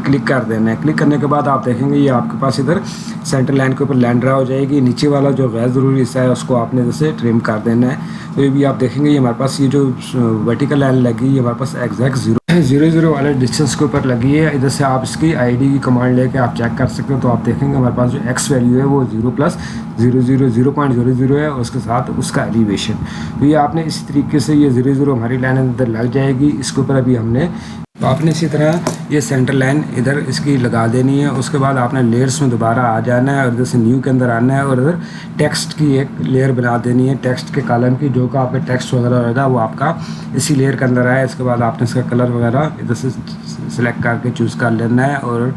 क्लिक कर देना है। क्लिक करने के बाद आप देखेंगे ये आपके पास इधर सेंटर लाइन के ऊपर लाइन ड्रा हो जाएगी। नीचे वाला जो गैर ज़रूरी हिस्सा है उसको आपने जैसे ट्रिम कर देना है। तो ये भी आप देखेंगे ये हमारे पास ये जो वर्टिकल लाइन लगी है हमारे पास एग्जैक्ट 0 वाले डिस्टेंस के ऊपर लगी है। इधर से आप इसकी ID की कमांड लेके आप चेक कर सकते हो। तो आप देखेंगे हमारे पास जो X वैल्यू है वो 0+00 है और उसके साथ उसका एलिवेशन। तो ये आपने इसी तरीके से ये 0 हमारी लाइन अंदर लग जाएगी। इसके ऊपर अभी हमने तो आपने इसी तरह ये सेंटर लाइन इधर इसकी लगा देनी है। उसके बाद आपने लेयर्स में दोबारा आ जाना है और इधर से न्यू के अंदर आना है और इधर टेक्स्ट की एक लेयर बना देनी है। टेक्स्ट के कॉलम की जो का आपका टेक्स्ट वगैरह रहेगा वो आपका इसी लेयर के अंदर आए। इसके बाद आपने इसका कलर वगैरह इधर से सिलेक्ट करके चूज़ कर लेना है और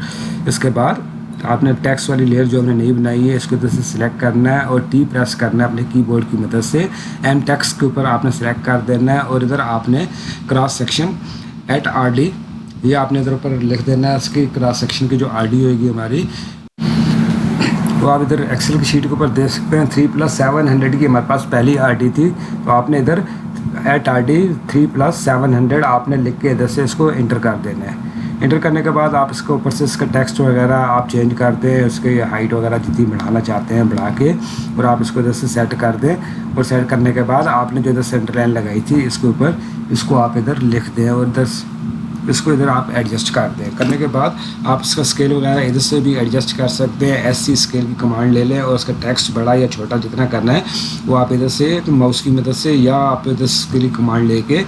इसके बाद आपने टेक्स्ट वाली लेयर जो हमने नहीं बनाई है इसको इधर से सिलेक्ट करना है और T प्रेस करना है अपने कीबोर्ड की मदद से। M टेक्स्ट के ऊपर आपने सिलेक्ट कर देना है और इधर आपने क्रॉस सेक्शन एट RD ये आपने इधर ऊपर लिख देना है। इसकी क्रॉस सेक्शन की जो RD होगी हमारी तो आप इधर एक्सेल की शीट के ऊपर देख सकते हैं 3+700 की हमारे पास पहली RD थी। तो आपने इधर एट RD 3+700 आपने लिख के इधर से इसको इंटर कर देना है। इंटर करने के बाद आप इसके ऊपर से इसका टेक्स्ट वगैरह आप चेंज करते हैं, उसके हाइट वगैरह जितनी बढ़ाना चाहते हैं बढ़ा के और आप इसको इधर से सेट कर दें। और सेट करने के बाद आपने जो इधर सेंटर लाइन लगाई थी इसके ऊपर इसको आप इधर लिख दें और इधर इसको इधर आप एडजस्ट कर दें। करने के बाद आप इसका स्केल वगैरह इधर से भी एडजस्ट कर सकते हैं। SC स्केल की कमांड ले लें और उसका टेक्स्ट बड़ा या छोटा जितना करना है वो आप इधर से तो माउस की मदद से या आप इधर स्केल की कमांड लेके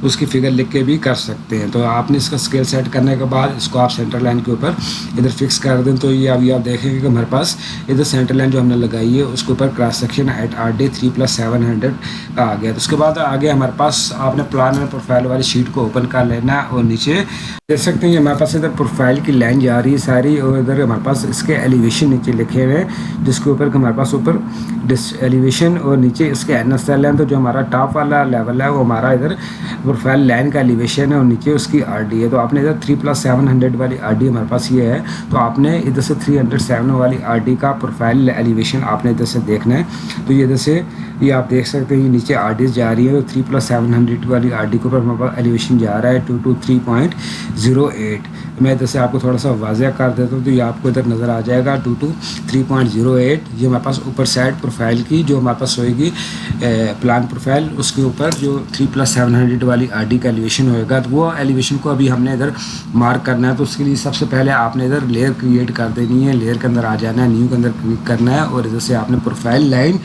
उसकी फिगर लिख के भी कर सकते हैं। तो आपने इसका स्केल सेट करने के बाद इसको आप सेंटर लाइन के ऊपर इधर फिक्स कर दें। तो ये अभी आप देखेंगे कि हमारे पास इधर सेंटर लाइन जो हमने लगाई है उसके ऊपर क्रॉस सेक्शन एट RD 3+700 का आ गया। तो उसके बाद आगे हमारे पास आपने प्लान एंड प्रोफाइल वाली शीट को ओपन कर लेना और नीचे देख सकते हैं हमारे पास इधर प्रोफाइल की लाइन जा रही है सारी और इधर हमारे पास इसके एलिवेशन नीचे लिखे हुए हैं जिसके ऊपर हमारे पास ऊपर एलिवेशन और नीचे इसके NSL है। तो जो हमारा टॉप वाला लेवल है वो हमारा इधर प्रोफाइल लाइन का एलिवेशन है और नीचे उसकी RD है। तो आपने इधर 3+700 वाली RD हमारे पास ये है। तो आपने इधर से 307 वाली RD का प्रोफाइल एलिवेशन आपने इधर से देखना है। तो ये इधर से ये आप देख सकते हैं ये नीचे RDs जा रही है। तो 3+700 वाली RD के ऊपर हमारे पास एलिवेशन जा रहा है 223.08। मैं इधर से आपको थोड़ा सा वाज़ह कर देता हूँ तो ये आपको इधर नज़र आ जाएगा 223.08। ये हमारे पास ऊपर साइड प्रोफाइल की जो हमारे पास होएगी प्लान प्रोफाइल उसके ऊपर जो 3+700 वाली RD का एलिवेशन होएगा। तो वो एलिवेशन को अभी हमने इधर मार्क करना है। तो उसके लिए सबसे पहले आपने इधर लेयर क्रिएट कर देनी है। लेयर के अंदर आ जाना है, न्यू के अंदर क्लिक करना है और इधर से आपने प्रोफाइल लाइन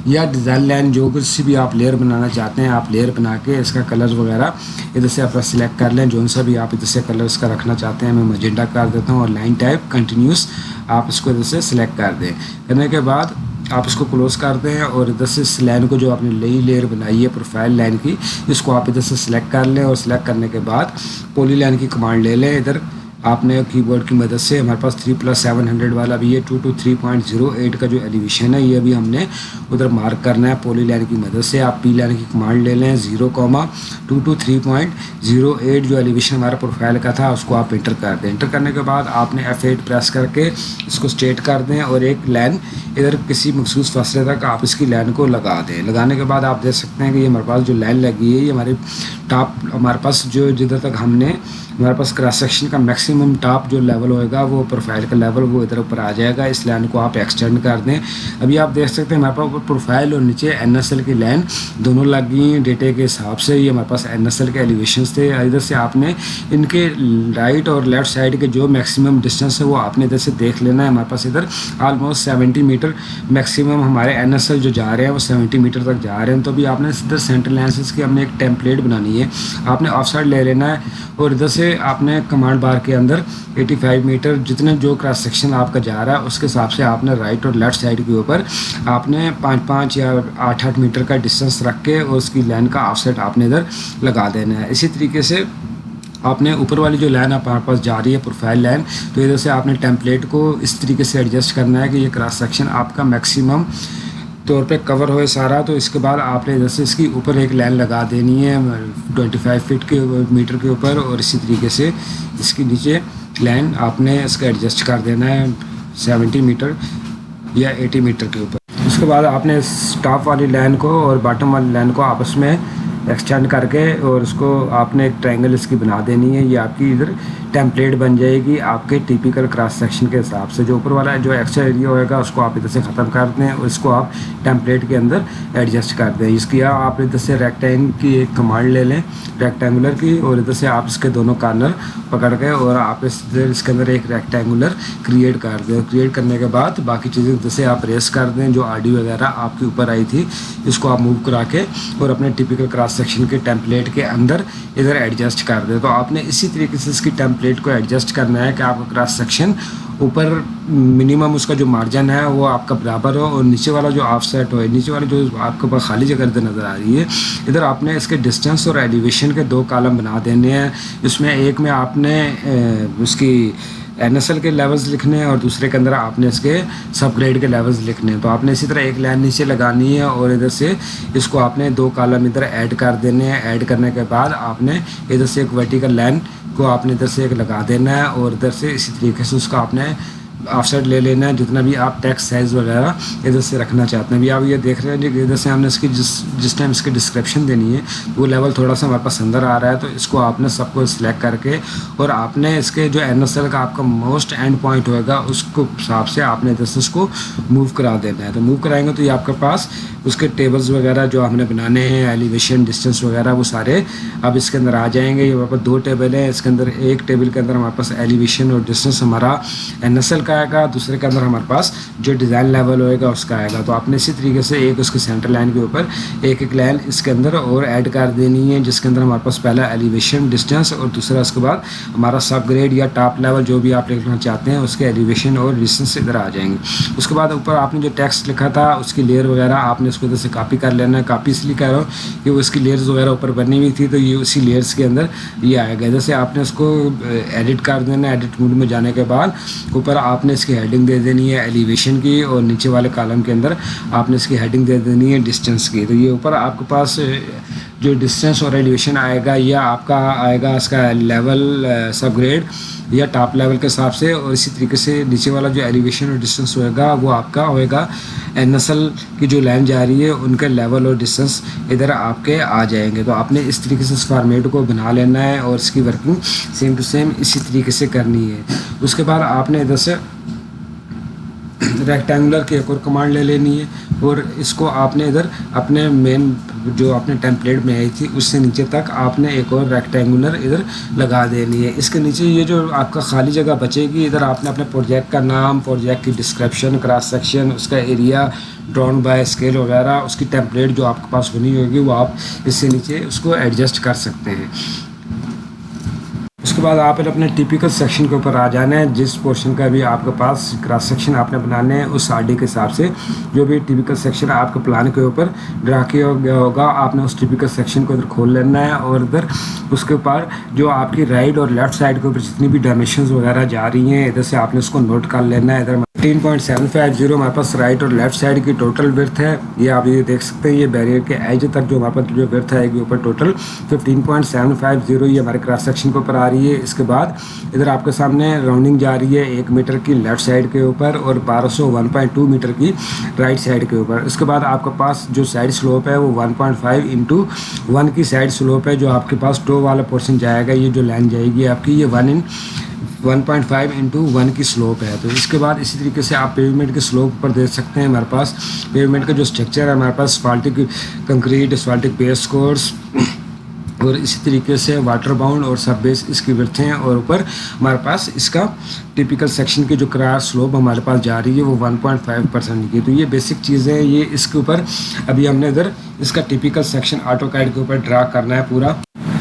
या डिज़ाइन लाइन जो कुछ भी आप लेयर बनाना चाहते हैं, आप लेयर बना के इसका कलर वगैरह इधर से आप सिलेक्ट कर लें। जो सा भी आप इधर से कलर इसका रखना चाहते हैं, मैं मजेंडा कर देता हूँ और लाइन टाइप कंटिन्यूस आप इसको इधर से सिलेक्ट कर दें। करने के बाद आप इसको क्लोज कर दें और इधर से इस लाइन को जो आपने नई लेयर बनाई है प्रोफाइल लाइन की, इसको आप इधर से सिलेक्ट कर लें और सिलेक्ट करने के बाद पॉली लाइन की कमांड ले लें। इधर आपने कीबोर्ड की मदद से, हमारे पास 3+700 वाला भी है, 2 to 3.08 का जो एलिवेशन है ये भी हमने उधर मार्क करना है पॉली लाइन की मदद से। आप पी लाइन की कमांड ले लें, 0,2 to 3.08 जो एलिवेशन हमारा प्रोफाइल का था उसको आप इंटर कर दें। इंटर करने के बाद आपने F8 प्रेस करके इसको स्ट्रेट कर दें और एक लाइन इधर किसी मखसूस फासले तक आप इसकी लाइन को लगा दें। लगाने के बाद आप देख सकते हैं कि ये हमारे पास जो लाइन लगी है ये हमारी टॉप, हमारे पास जो जिधर तक हमने हमारे पास क्रॉस सेक्शन का मैक्सिमम टॉप जो लेवल होएगा वो प्रोफाइल का लेवल वो इधर ऊपर आ जाएगा। इस लाइन को आप एक्सटेंड कर दें। अभी आप देख सकते हैं हमारे पास ऊपर प्रोफाइल और नीचे NSL की लाइन दोनों लगी डेटे के हिसाब से। ये हमारे पास NSL के एलिवेशंस थे। इधर से आपने इनके राइट और लेफ्ट साइड के जो मैक्सिमम डिस्टेंस है वो आपने इधर से देख लेना है। हमारे पास इधर ऑलमोस्ट 70 मीटर मैक्सिमम हमारे NSL जो जा रहे हैं वो 70 मीटर तक जा रहे हैं। तो अभी आपने इधर सेंटर लाइंस की हमने एक टेम्पलेट बनानी है, आपने ऑफ साइड ले लेना है और इधर से आपने कमांड बार के अंदर 85 मीटर जितने जो क्रॉस सेक्शन आपका जा रहा है उसके हिसाब से आपने राइट और लेफ्ट साइड के ऊपर आपने 5-5 या 8-8 मीटर का डिस्टेंस रख के और उसकी लाइन का ऑफसेट आपने इधर लगा देना है। इसी तरीके से आपने ऊपर वाली जो लाइन हमारे पास जा रही है प्रोफाइल लाइन, तो इधर से आपने टेम्पलेट को इस तरीके से एडजस्ट करना है कि ये क्रॉस सेक्शन आपका मैक्सिमम तौर पे कवर होए सारा। तो इसके बाद आपने इधर से इसकी ऊपर एक लाइन लगा देनी है 25 फीट के मीटर के ऊपर और इसी तरीके से इसकी नीचे लाइन आपने इसका एडजस्ट कर देना है 70 मीटर या 80 मीटर के ऊपर। उसके बाद आपने इस टॉप वाली लाइन को और बॉटम वाली लाइन को आपस में एक्सटेंड करके और उसको आपने एक ट्रायंगल इसकी बना देनी है। ये आपकी इधर टेम्पलेट बन जाएगी आपके टिपिकल क्रॉस सेक्शन के हिसाब से। जो ऊपर वाला जो एक्स्ट्रा एरिया होएगा उसको आप इधर से ख़त्म कर दें और इसको आप टेम्पलेट के अंदर एडजस्ट कर दें। इसकी आप इधर से रेक्टेंगल की एक कमांड ले लें रेक्टेंगुलर की और इधर से आप इसके दोनों कॉर्नर पकड़ के और आप इसके अंदर एक रेक्टेंगुलर क्रिएट कर दें। क्रिएट करने के बाद बाकी चीज़ें इधर से आप रेस कर दें। जो आरडी वगैरह आपके ऊपर आई थी इसको आप मूव करा के और अपने टिपिकल क्रॉस सेक्शन के टेम्पलेट के अंदर इधर एडजस्ट कर दें। तो आपने इसी तरीके से इसकी टेम्पलेट को एडजस्ट करना है कि आपका क्रॉस सेक्शन ऊपर मिनिमम उसका जो मार्जिन है वो आपका बराबर हो और नीचे वाला जो ऑफसेट हो, नीचे वाला जो आपके पास खाली जगह इधर नज़र आ रही है इधर आपने इसके डिस्टेंस और एलिवेशन के 2 कॉलम बना देने हैं। इसमें एक में आपने उसकी NSL के लेवल्स लिखने हैं और दूसरे के अंदर आपने इसके सब ग्रेड के लेवल्स लिखने हैं। तो आपने इसी तरह एक लाइन नीचे लगानी है और इधर से इसको आपने 2 कॉलम इधर ऐड कर देने हैं। ऐड करने के बाद आपने इधर से एक वर्टिकल लाइन को आपने इधर से एक लगा देना है और इधर से इसी तरीके से उसका आपने ऑफसेट ले लेना है जितना भी आप टेक्स्ट साइज़ वगैरह इधर से रखना चाहते हैं। अभी आप ये देख रहे हैं कि इधर से हमने इसकी जिस टाइम इसकी डिस्क्रिप्शन देनी है वो लेवल थोड़ा सा हमारे पास अंदर आ रहा है। तो इसको आपने सबको सिलेक्ट करके और आपने इसके जो NSL का आपका मोस्ट एंड पॉइंट होएगा उसको हिसाब से आपने इधर से उसको मूव करा देना है। तो मूव कराएंगे तो ये आपके पास उसके टेबल्स वगैरह जो हमने बनाने हैं एलिवेशन डिस्टेंस वगैरह वो सारे अब इसके अंदर आ जाएंगे। ये हमारे पास 2 टेबल हैं। इसके अंदर एक टेबल के अंदर हमारे पास एलिवेशन और डिस्टेंस हमारा NSL का आएगा, दूसरे के अंदर हमारे पास जो डिज़ाइन लेवल होएगा उसका आएगा। तो आपने इसी तरीके से एक उसके सेंटर लाइन के ऊपर एक एक लाइन इसके अंदर और ऐड कर देनी है जिसके अंदर हमारे पास पहला एलिवेशन डिस्टेंस और दूसरा उसके बाद हमारा सब ग्रेड या टॉप लेवल जो भी आप लिखना चाहते हैं उसके एलिवेशन और डिस्टेंस इधर आ जाएंगे। उसके बाद ऊपर आपने जो टेक्स्ट लिखा था उसकी लेयर वगैरह आपने उसको इधर से कॉपी कर लेना है। कॉपी इसलिए कह रहा हूँ कि वो इसकी लेयर्स वगैरह ऊपर बनी हुई थी तो ये उसी लेयर्स के अंदर ये आएगा। जैसे आपने उसको एडिट कर देना। एडिट मोड में जाने के बाद ऊपर आपने इसकी हेडिंग दे देनी है एलिवेशन की और नीचे वाले कॉलम के अंदर आपने इसकी हेडिंग दे देनी है डिस्टेंस की। तो ये ऊपर आपके पास जो डिस्टेंस और एलिवेशन आएगा या आपका आएगा इसका लेवल सब ग्रेड या टॉप लेवल के हिसाब से और इसी तरीके से नीचे वाला जो एलिवेशन और डिस्टेंस होएगा वो आपका होएगा NSL की जो लाइन जा रही है उनके लेवल और डिस्टेंस इधर आपके आ जाएंगे। तो आपने इस तरीके से इस फॉर्मेट को बना लेना है और इसकी वर्किंग सेम टू सेम इसी तरीके से करनी है। उसके बाद आपने इधर से रेक्टेंगुलर की एक और कमांड ले लेनी है और इसको आपने इधर अपने मेन जो आपने टेम्पलेट में आई थी उससे नीचे तक आपने एक और रेक्टेंगुलर इधर लगा देनी है। इसके नीचे ये जो आपका खाली जगह बचेगी इधर आपने अपने प्रोजेक्ट का नाम, प्रोजेक्ट की डिस्क्रिप्शन, क्रॉस सेक्शन, उसका एरिया, ड्रॉन बाय स्केल वगैरह, उसकी टेम्पलेट जो आपके पास बनी होगी वो आप इससे नीचे उसको एडजस्ट कर सकते हैं। उसके बाद आप अपने टिपिकल सेक्शन के ऊपर आ जाना है। जिस पोर्शन का भी आपके पास क्रॉस सेक्शन आपने बनाने हैं उस आरडी के हिसाब से जो भी टिपिकल सेक्शन आपके प्लान के ऊपर ड्रा किया गया होगा आपने उस टिपिकल सेक्शन को इधर खोल लेना है और इधर उसके ऊपर जो आपकी राइट और लेफ्ट साइड के ऊपर जितनी भी डायमेंशंस वगैरह जा रही हैं इधर से आपने उसको नोट कर लेना है। इधर 15.750 हमारे पास राइट और लेफ्ट साइड की टोटल विड्थ है। ये आप ये देख सकते हैं, ये बैरियर के एज तक जो हमारे पास जो विड्थ आएगी ऊपर टोटल 15.750 ये हमारे क्रॉस सेक्शन के ऊपर आ रही है। इसके बाद इधर आपके सामने राउंडिंग जा रही है 1 मीटर की लेफ्ट साइड के ऊपर और 1201.2 मीटर की राइट साइड के ऊपर। इसके बाद आपके पास जो साइड स्लोप है वो 1.5 इंटू 1 की साइड स्लोप है। जो आपके पास टो वाला पोर्शन जाएगा, ये जो लाइन जाएगी आपकी, ये 1.5 इंटू 1 की स्लोप है। तो इसके बाद इसी तरीके से आप पेवमेंट के स्लोप पर देख सकते हैं। हमारे पास पेवमेंट का जो स्ट्रक्चर है, हमारे पास स्फाल्टिक कंक्रीट, स्फाल्टिक बेस कोर्स और इसी तरीके से वाटर बाउंड और सब बेस इसकी विड्थ हैं और ऊपर हमारे पास इसका टिपिकल सेक्शन की जो क्रॉस स्लोप हमारे पास जा रही है वो 1.5% की। तो ये बेसिक चीज़ें हैं, ये इसके ऊपर अभी हमने इधर इसका टिपिकल सेक्शन ऑटोकैड के ऊपर ड्रा करना है पूरा।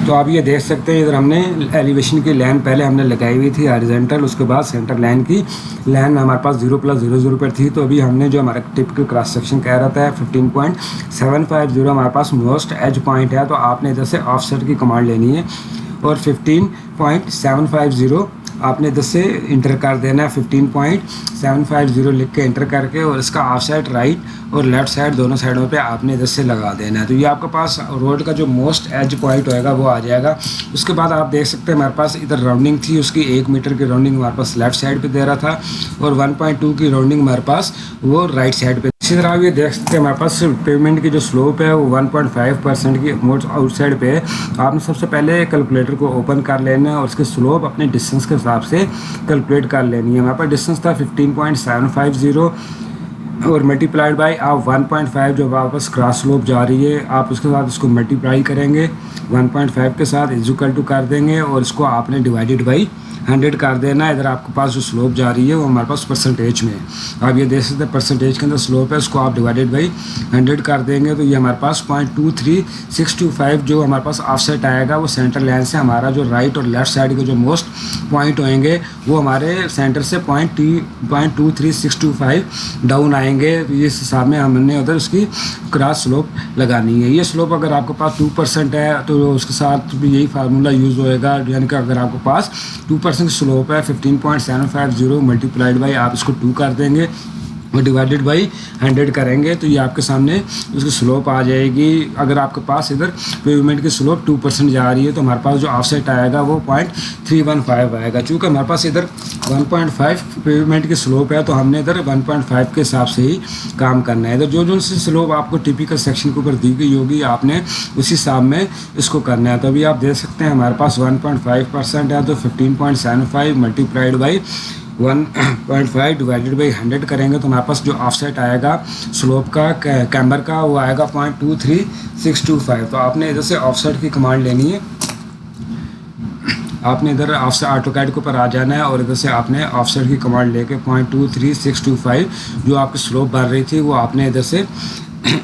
तो आप ये देख सकते हैं इधर हमने एलिवेशन की लाइन पहले हमने लगाई हुई थी हॉरिजॉन्टल, उसके बाद सेंटर लाइन की लाइन हमारे पास 0+00 पर थी। तो अभी हमने जो हमारा टिपिकल क्रॉस सेक्शन कह रहा था 15.750 हमारे पास मोस्ट एज पॉइंट है। तो आपने इधर से ऑफसेट की कमांड लेनी है और 15.750 आपने इधर से इंटर कर देना है। 15.750 लिख के इंटर करके और इसका ऑफ साइड राइट और लेफ्ट साइड दोनों साइडों पे आपने इधर से लगा देना है। तो ये आपके पास रोड का जो मोस्ट एज पॉइंट होएगा वो आ जाएगा। उसके बाद आप देख सकते हैं हमारे पास इधर राउंडिंग थी, उसकी 1 मीटर की राउंडिंग हमारे पास लेफ्ट साइड पे दे रहा था और 1.2 की राउंडिंग हमारे पास वो राइट साइड पे। इसी तरह आप ये देख सकते हैं हमारे पास पेमेंट की जो स्लोप है वो 1.5% की मोस्ट आउटसाइड पे है। आपने सबसे पहले कैलकुलेटर को ओपन कर लेना है और उसके स्लोप अपने डिस्टेंस के हिसाब से कैलकुलेट कर लेनी है। हमारे पास डिस्टेंस था 15.750 और मल्टीप्लाइड बाई आप 1.5 जो वापस क्रॉस स्लोप जा रही है आप उसके साथ इसको मल्टीप्लाई करेंगे 1.5 के साथ इज इक्वल टू कर देंगे और इसको आपने डिवाइडेड बाई 100 कर देना है। इधर आपके पास जो स्लोप जा रही है वो हमारे पास परसेंटेज में है। आप ये देख सकते हैं परसेंटेज के अंदर स्लोप है, उसको आप डिवाइडेड बाई 100 कर देंगे तो ये हमारे पास 0.23625 जो हमारे पास ऑफसेट आएगा वो सेंटर लाइन से हमारा जो राइट और लेफ्ट साइड के जो मोस्ट पॉइंट होंगे वो हमारे सेंटर से 0.23625 डाउन आएंगे। इस हिसाब में हमने उधर उसकी क्रॉस स्लोप लगानी है। ये स्लोप अगर आपके पास 2% है तो उसके साथ भी यही फार्मूला यूज़ होएगा, यानी कि अगर आपके पास 2% स्लोप है 15.750 मल्टीप्लाइड बाई आप इसको 2 कर देंगे और डिवाइडेड बाई 100 करेंगे तो ये आपके सामने उसकी स्लोप आ जाएगी। अगर आपके पास इधर पेवमेंट की स्लोप 2% जा रही है तो हमारे पास जो ऑफसेट आएगा वो 0.315 आएगा। चूँकि हमारे पास इधर 1.5 पेवमेंट की स्लोप है तो हमने इधर 1.5 के हिसाब से ही काम करना है। इधर जो सी स्लोप आपको टिपिकल सेक्शन के ऊपर दी गई होगी आपने उसी हिसाब में इसको करना है। तो अभी आप देख सकते हैं हमारे पास 1.5% है तो 15.75 मल्टीप्लाइड बाई 1.5 डिवाइडेड बाई 100 करेंगे तो हमारे पास जो ऑफसेट आएगा स्लोप का कैम्बर का वो आएगा 0.23625। तो आपने इधर से ऑफसेट की कमांड लेनी है। आपने इधर ऑफसेट ऑटोकैड के ऊपर आ जाना है और इधर से आपने ऑफसेट की कमांड लेके 0.23625 जो आपकी स्लोप बढ़ रही थी वो आपने इधर से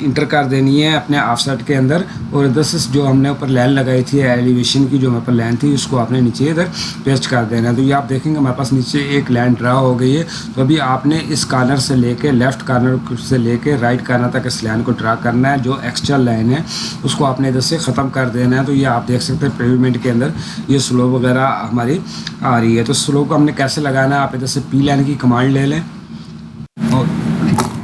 इंटर कर देनी है अपने ऑफसेट के अंदर और इधर से जो हमने ऊपर लाइन लगाई थी एलिवेशन की जो हमारे पास लाइन थी उसको आपने नीचे इधर पेस्ट कर देना है। तो ये आप देखेंगे हमारे पास नीचे एक लाइन ड्रा हो गई है। तो अभी आपने इस कॉर्नर से लेके लेफ्ट कॉर्नर से लेके राइट कॉर्नर तक इस लाइन को ड्रा करना है। जो एक्स्ट्रा लाइन है उसको आपने इधर से ख़त्म कर देना है। तो ये आप देख सकते हैं पेवमेंट के अंदर ये स्लोप वगैरह हमारी आ रही है। तो स्लोप को हमने कैसे लगाना है, आप इधर से पी लाइन की कमांड ले लें और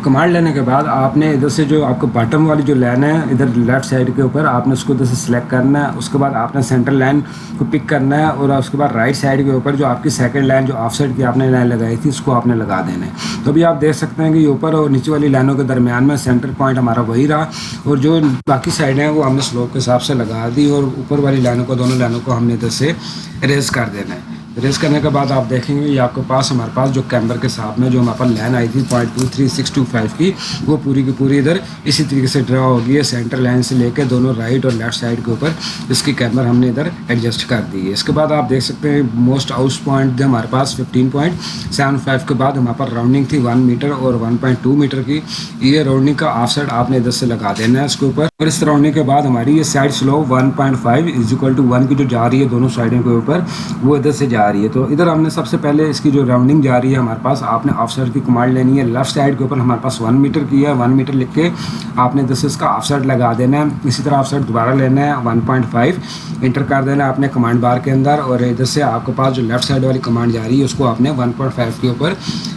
कमांड लेने के बाद आपने इधर से जो आपको बॉटम वाली जो लाइन है इधर लेफ्ट साइड के ऊपर आपने उसको इधर से सिलेक्ट करना है। उसके बाद आपने सेंटर लाइन को पिक करना है और उसके बाद राइट साइड के ऊपर जो आपकी सेकंड लाइन जो ऑफ साइड की आपने लाइन लगाई थी उसको आपने लगा देना है। तो अभी आप देख सकते हैं कि ऊपर और नीचे वाली लाइनों के दरमियान में सेंटर पॉइंट हमारा वही रहा और जो बाकी साइड हैं वो हमने स्लोप के हिसाब से लगा दी और ऊपर वाली लाइनों को दोनों लाइनों को हमने इधर से इरेज कर देना है। रेस करने के बाद आप देखेंगे ये आपके पास हमारे पास जो कैम्बर के साथ में जो हमारे पास लाइन आई थी 0.23625 की, वो पूरी की पूरी इधर इसी तरीके से ड्रा हो गई है। सेंटर लाइन से लेकर दोनों राइट और लेफ्ट साइड के ऊपर इसकी कैम्बर हमने इधर एडजस्ट कर दी है। इसके बाद आप देख सकते हैं मोस्ट हाउस पॉइंट थे हमारे पास 15.75 के बाद हमारे पास राउंडिंग थी 1 मीटर और 1.2 मीटर की। ये राउंडिंग का ऑफ साइड आपने इधर से लगा देना है इसके ऊपर। और इस राउंडिंग के बाद हमारी ये साइड स्लोप 1.5 इक्वल टू 1 की जो जा रही है दोनों साइडों के ऊपर, वो इधर से जा रही है। तो इधर हमने सबसे पहले इसकी जो राउंडिंग जा रही है हमारे पास, आपने ऑफ साइड की कमांड लेनी है। लेफ्ट साइड के ऊपर हमारे पास 1 मीटर की है, 1 मीटर लिख के आपने इधर से इसका ऑफ साइड लगा देना है। इसी तरह ऑफ साइड दोबारा लेना है 1.5 इंटर कर देना है आपने कमांड बार के अंदर। और इधर से आपके पास जो लेफ्ट साइड वाली कमांड जा रही है उसको आपने 1.5 के ऊपर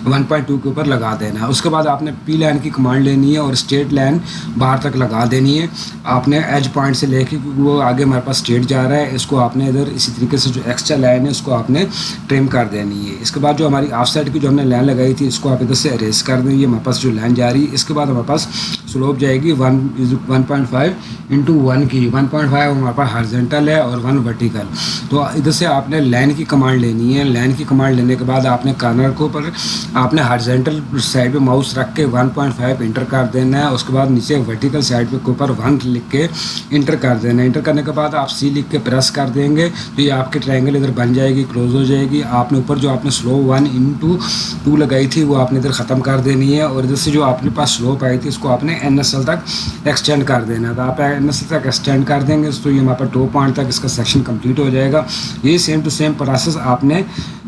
1.2 के ऊपर लगा देना है। उसके बाद आपने पी लाइन की कमांड लेनी है और स्ट्रेट लाइन बाहर तक लगा देनी है। आपने एज पॉइंट से लेके वो आगे हमारे पास स्ट्रेट जा रहा है, इसको आपने इधर इसी तरीके से जो एक्स्ट्रा लाइन है उसको आपने ट्रिम कर देनी है। इसके बाद जो हमारी ऑफ साइड की जो हमने लाइन लगाई थी इसको आप इधर से अरेज कर देंगे। हमारे पास जो लाइन जा रही है इसके बाद हमारे पास स्लोप जाएगी 1.5 इंटू 1 की। 1.5 हमारे पास हॉरिजॉन्टल है और 1 वर्टिकल। तो इधर से आपने लाइन की कमांड लेनी है। लाइन की कमांड लेने के बाद आपने कॉर्नर को पर आपने हॉरिजॉन्टल साइड पे माउस रख के 1.5 इंटर कर देना है। उसके बाद नीचे वर्टिकल साइड पे ऊपर 1 लिख के इंटर कर देना है। इंटर करने के बाद आप सी लिख के प्रेस कर देंगे तो ये आपके ट्रायंगल इधर बन जाएगी, क्लोज हो जाएगी। आपने ऊपर जो आपने स्लोप 1/2 लगाई थी वो आपने इधर ख़त्म कर देनी है। और इधर से जो आपके पास स्लोप आई थी इसको आपने NSL तक एक्सटेंड कर देना है। तो आप NSL तक एक्सटेंड कर देंगे तो ये हमारे पास 2 पॉइंट तक इसका सेक्शन कंप्लीट हो जाएगा। ये सेम टू सेम प्रोसेस आपने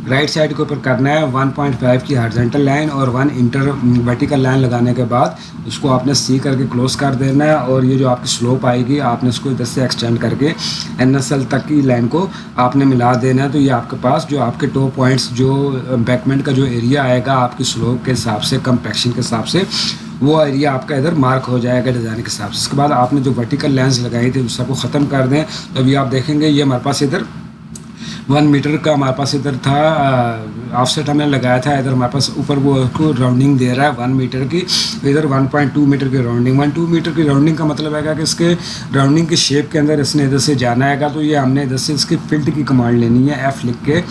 राइट साइड के ऊपर करना है। 1.5 की हॉरिजॉन्टल लाइन और 1 इंटर वर्टिकल लाइन लगाने के बाद उसको आपने सी करके क्लोज कर देना है। और ये जो आपकी स्लोप आएगी आपने इसको इधर से एक्सटेंड करके NSL तक की लाइन को आपने मिला देना है। तो ये आपके पास जो आपके 2 पॉइंट्स जो बैकमेंट का जो एरिया आएगा आपकी स्लोप के हिसाब से, कम्पैक्शन के हिसाब से, वो एरिया आपका इधर मार्क हो जाएगा डिज़ाइन के हिसाब से। इसके बाद आपने जो वर्टिकल लाइन्स लगाई थी उसको ख़त्म कर दें। तो अभी आप देखेंगे ये हमारे पास इधर 1 मीटर का हमारे पास इधर था ऑफसेट हमने लगाया था। इधर हमारे पास ऊपर वो को राउंडिंग दे रहा है 1 मीटर की, इधर 1.2 मीटर की राउंडिंग। 1.2 मीटर की राउंडिंग का मतलब है कि इसके राउंडिंग की शेप के अंदर इसने इधर से जाना है। तो ये हमने इधर से इसकी फील्ड की कमांड लेनी है। F लिख के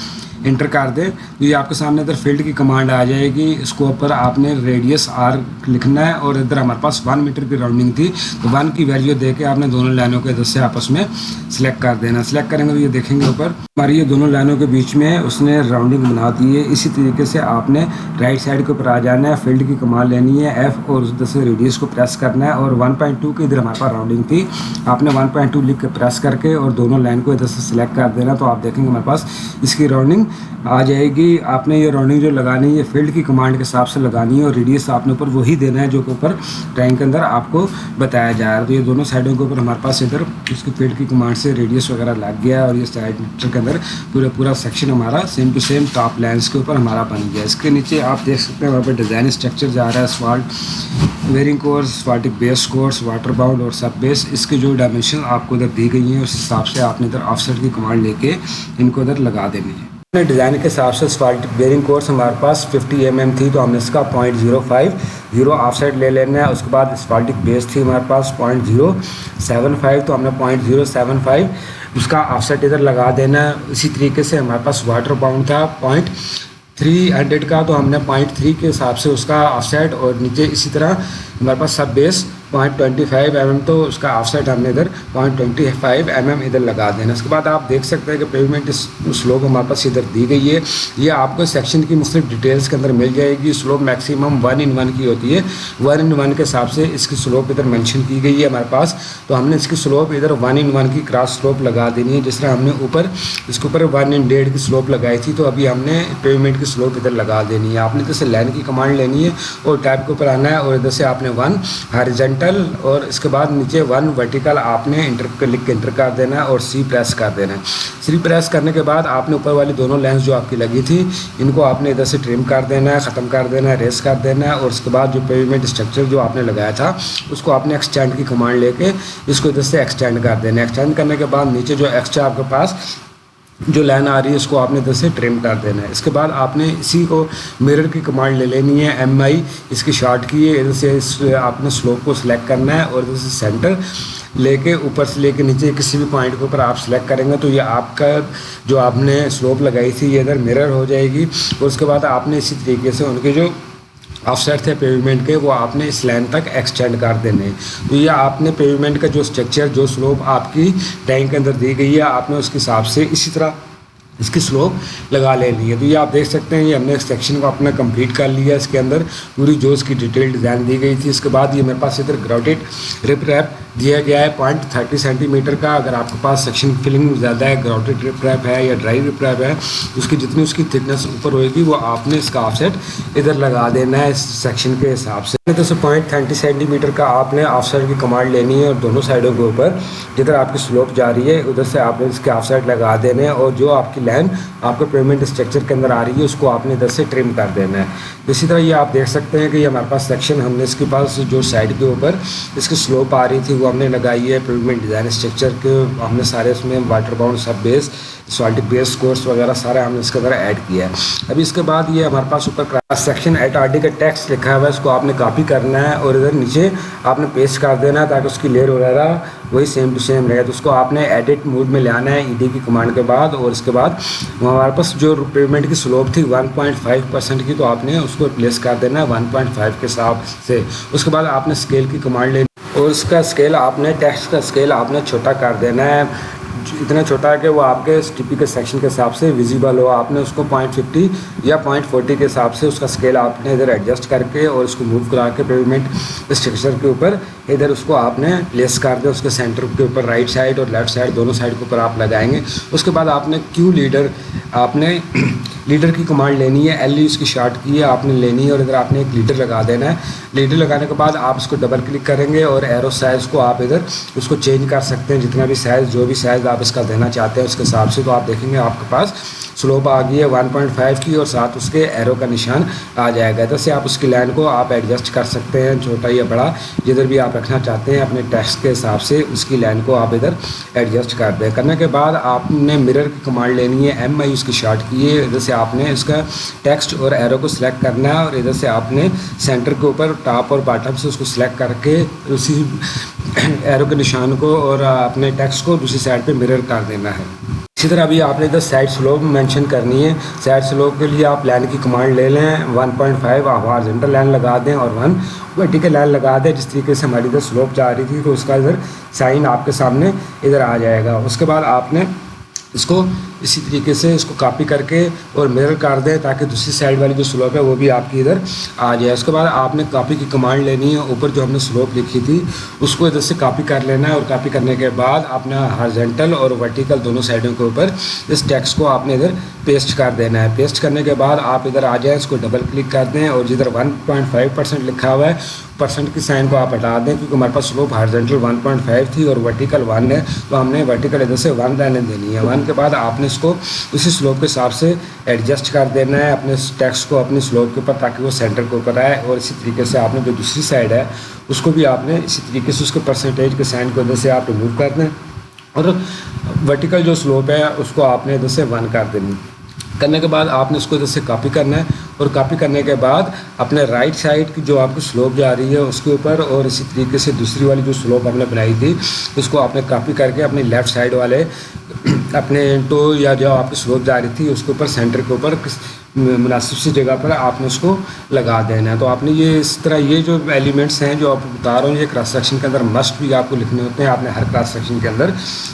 इंटर कर दें तो ये आपके सामने इधर फील्ड की कमांड आ जाएगी। इसको ऊपर आपने रेडियस R लिखना है। और इधर हमारे पास 1 मीटर की राउंडिंग थी तो 1 की वैल्यू दे के आपने दोनों लाइनों को इधर से आपस में सिलेक्ट कर देना। सिलेक्ट करेंगे तो ये देखेंगे ऊपर हमारी ये दोनों लाइनों के बीच में उसने राउंडिंग बना दी है। इसी तरीके से आपने राइट साइड के ऊपर आ जाना है, फील्ड की कमांड लेनी है F और उधर से रेडियस को प्रेस करना है। और 1.2 की इधर हमारे पास राउंडिंग थी, आपने 1.2 लिख के प्रेस करके और दोनों लाइन को इधर से सिलेक्ट कर देना। तो आप देखेंगे हमारे पास इसकी राउंडिंग आ जाएगी। आपने ये राउंडिंग जो लगानी है फील्ड की कमांड के हिसाब से लगानी है और रेडियस आपने ऊपर वही देना है जो कि ऊपर ट्रायंगल के अंदर आपको बताया जा रहा है। तो ये दोनों साइडों के ऊपर हमारे पास इधर इसकी फील्ड की कमांड से रेडियस वगैरह लग गया है। और ये साइड के अंदर पूरा सेक्शन हमारा same to same top lines के ऊपर हमारा बन गया। इसके नीचे आप देख सकते हैं वहाँ पर डिज़ाइन स्ट्रक्चर जा रहा है, asphalt wearing course, asphaltic base course, water bound और सब बेस। इसके जो डायमेंशन आपको इधर दी गई हैं उस हिसाब से आपने इधर ऑफसेट की कमांड लेके इनको इधर लगा देनी है। डिज़ाइन के हिसाब से असफाल्टिक बेयरिंग कोर्स हमारे पास 50 mm थी तो हमने इसका 0.05 ऑफसेट ले लेना है। उसके बाद असफाल्टिक बेस थी हमारे पास 0.075 तो हमने 0.075 उसका ऑफसेट इधर लगा देना है। इसी तरीके से हमारे पास वाटर बाउंड था 0.300 का तो हमने 0.3 के हिसाब से उसका ऑफसेट। और नीचे इसी तरह हमारे पास सब बेस 0.25 mm तो उसका ऑफसेट हमने इधर 0.25 mm इधर लगा देना। उसके बाद आप देख सकते हैं कि पेवमेंट स्लोप हमारे पास इधर दी गई है। ये आपको सेक्शन की मुख्तलिफ डिटेल्स के अंदर मिल जाएगी। स्लोप मैक्सिमम 1:1 की होती है, 1:1 के हिसाब से इसकी स्लोप इधर मेंशन की गई है हमारे पास। तो हमने इसकी स्लोप इधर 1:1 की क्रॉस स्लोप लगा देनी है। जिस तरह हमने ऊपर इसके ऊपर 1:1.5 की स्लोप लगाई थी तो अभी हमने पेवमेंट की स्लोप इधर लगा देनी है। आपने इधर से लाइन की कमांड लेनी है और टैब के ऊपर आना है और इधर से आपने 1 हॉरिजॉन्टल और इसके बाद नीचे 1 वर्टिकल आपने लिख के इंटर कर देना है और सी प्रेस कर देना है। सी प्रेस करने के बाद आपने ऊपर वाली दोनों लाइंस जो आपकी लगी थी इनको आपने इधर से ट्रिम कर देना है, ख़त्म कर देना है, रेस कर देना है। और उसके बाद जो पेवमेंट स्ट्रक्चर जो आपने लगाया था उसको आपने एक्सटेंड की कमांड लेके इसको इधर से एक्सटेंड कर देना है। एक्सटेंड करने के बाद नीचे जो एक्स्ट्रा आपके पास जो लाइन आ रही है इसको आपने इधर से ट्रिम कर देना है। इसके बाद आपने इसी को मिरर की कमांड ले लेनी है, MI इसकी शॉर्ट की है, इधर से आपने स्लोप को सिलेक्ट करना है और इधर से सेंटर लेके ऊपर से लेके नीचे किसी भी पॉइंट के ऊपर आप सिलेक्ट करेंगे तो ये आपका जो आपने स्लोप लगाई थी ये इधर मिरर हो जाएगी। और उसके बाद आपने इसी तरीके से उनके जो ऑफसेट थे पेवमेंट के वो आपने इस लाइन तक एक्सटेंड कर देने। तो ये आपने पेवमेंट का जो स्ट्रक्चर जो स्लोप आपकी टैंक के अंदर दी गई है आपने उसके हिसाब से इसी तरह इसकी स्लोप लगा लेनी है। तो ये आप देख सकते हैं ये हमने सेक्शन को अपना कंप्लीट कर लिया। इसके अंदर पूरी जो इसकी डिटेल डिज़ाइन दी गई थी। इसके बाद ये मेरे पास इधर ग्राउटेड रिप रैप दिया गया है 0.30 सेंटीमीटर का। अगर आपके पास सेक्शन फिलिंग ज़्यादा है, ग्राउटेड रिप रैप है या ड्राई रिप रैप है, उसकी जितनी उसकी थिकनेस ऊपर होएगी वो आपने इसका ऑफसेट इधर लगा देना है इस सेक्शन के हिसाब से। तो 0.30 सेंटीमीटर का आपने ऑफसेट की कमांड लेनी है और दोनों साइडों के ऊपर जिधर आपकी स्लोप जा रही है उधर से आपने इसके ऑफसेट लगा देने हैं और जो आपकी लाइन आपके पेवमेंट स्ट्रक्चर के अंदर आ रही है उसको आपने इधर से ट्रिम कर देना है। इसी तरह ये आप देख सकते हैं कि ये हमारे पास सेक्शन हमने इसके पास जो साइड के ऊपर इसकी स्लोप आ रही थी वो हमने लगाई है। पेवमेंट डिज़ाइन स्ट्रक्चर के हमने सारे उसमें वाटर बाउंड सब बेस सॉल्टिक बेस कोर्स वगैरह सारे हमने इसके अंदर ऐड किया है। अभी इसके बाद ये हमारे पास ऊपर क्रॉस सेक्शन HRD का टेक्स्ट लिखा हुआ है, इसको आपने कॉपी करना है और इधर नीचे आपने पेस्ट कर देना है ताकि उसकी लेयर वगैरह वही सेम टू सेम रहे। तो उसको आपने एडिट मोड में ले आना है ED की कमांड के बाद। और इसके बाद हमारे पास जो पेवमेंट की स्लोप थी 1.5% की तो आपने उसको रिप्लेस कर देना है 1.5 के हिसाब से। उसके बाद आपने स्केल की कमांड लेनी और उसका स्केल आपने टेक्स्ट का स्केल आपने छोटा कर देना है, इतना छोटा है कि वो आपके TP के सेक्शन के हिसाब से विजिबल हो। आपने उसको 0.50 या 0.40 के हिसाब से उसका स्केल आपने इधर एडजस्ट करके और उसको मूव करा के पेवमेंट स्ट्रक्चर के ऊपर इधर उसको आपने प्लेस कर दे। उसके सेंटर के ऊपर राइट साइड और लेफ्ट साइड दोनों साइड के ऊपर आप लगाएंगे। उसके बाद आपने क्यू लीडर आपने लीडर की कमांड लेनी है, LE उसकी शॉर्ट की है आपने लेनी है और इधर आपने एक लीडर लगा देना है। लीडर लगाने के बाद आप इसको डबल क्लिक करेंगे और एरो साइज़ को आप इधर उसको चेंज कर सकते हैं, जितना भी साइज़ जो भी साइज़ आप इसका देना चाहते हैं उसके हिसाब से। तो आप देखेंगे आपके पास स्लोप आ गई है 1.5 की और साथ उसके एरो का निशान आ जाएगा। जैसे आप उसकी लाइन को आप एडजस्ट कर सकते हैं छोटा या बड़ा जिधर भी आप रखना चाहते हैं अपने टेक्स्ट के हिसाब से उसकी लाइन को आप इधर एडजस्ट कर दें। करने के बाद आपने मिरर की कमांड लेनी है, MI उसकी शॉर्ट की है। इधर से आपने इसका टेक्स्ट और एरो को सिलेक्ट करना है और इधर से आपने सेंटर के ऊपर टॉप और बॉटम से उसको सिलेक्ट करके उसी एरो के निशान को और अपने टेक्स्ट को दूसरी साइड पे मिरर कर देना है। इसी तरह अभी आपने इधर साइड स्लोप मेंशन करनी है। साइड स्लोप के लिए आप लाइन की कमांड ले लें 1.5 आप हॉरिजॉन्टल लाइन लगा दें और 1 वर्टिकल लाइन लगा दें। जिस तरीके से हमारी इधर स्लोप जा रही थी तो उसका इधर साइन आपके सामने इधर आ जाएगा। उसके बाद आपने इसको इसी तरीके से इसको कॉपी करके और मिरर कर दें ताकि दूसरी साइड वाली जो स्लोप है वो भी आपकी इधर आ जाए। उसके बाद आपने कॉपी की कमांड लेनी है, ऊपर जो हमने स्लोप लिखी थी उसको इधर से कॉपी कर लेना है और कॉपी करने के बाद अपना हॉरिजॉन्टल और वर्टिकल दोनों साइडों के ऊपर इस टेक्स्ट को आपने इधर पेस्ट कर देना है। पेस्ट करने के बाद आप इधर आ जाएँ, इसको डबल क्लिक कर दें और जिधर 1.5% लिखा हुआ है परसेंट की साइन को आप हटा दें क्योंकि हमारे पास स्लोप हॉरिजॉन्टल 1.5 थी और वर्टिकल 1 है तो हमने वर्टिकल इधर से 1 लाइन देनी है। 1 के बाद आपने इसको उसी स्लोप के हिसाब से एडजस्ट कर देना है अपने टेक्स्ट को अपनी स्लोप के ऊपर ताकि वो सेंटर के ऊपर आए। और इसी तरीके से आपने जो दूसरी साइड है उसको भी आपने इसी तरीके से उसके परसेंटेज के साइन को इधर से आप रिमूव कर दें और वर्टिकल जो स्लोप है उसको आपने इधर से 1 कर देनी। करने के बाद आपने इसको इधर से कॉपी करना है और कॉपी करने के बाद अपने राइट साइड की जो आपकी स्लोप जा रही है उसके ऊपर और इसी तरीके से दूसरी वाली जो स्लोप हमने बनाई थी उसको आपने कॉपी करके अपने लेफ़्ट साइड वाले अपने टो या जो आपकी स्लोप जा रही थी उसके ऊपर सेंटर के ऊपर मुनासिब सी जगह पर आपने उसको लगा देना है। तो आपने ये इस तरह ये जो एलिमेंट्स हैं जो आपको बता रहा हूँ ये क्रॉस सेक्शन के अंदर मस्ट भी आपको लिखने होते हैं, आपने हर क्रॉस सेक्शन के अंदर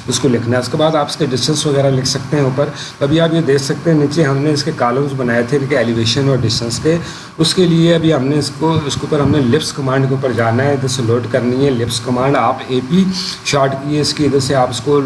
उसको लिखना है। उसके बाद आप इसके डिस्टेंस वगैरह लिख सकते हैं ऊपर। अभी आप ये देख सकते हैं नीचे हमने इसके कॉलम्स बनाए थे इनके एलिवेशन और डिस्टेंस के। उसके लिए अभी हमने इसको इसके ऊपर हमने लिप्स कमांड के ऊपर जाना है, इधर से लोड करनी है लिप्स कमांड। आप AP शॉर्ट की है इसकी, इधर से आप इसको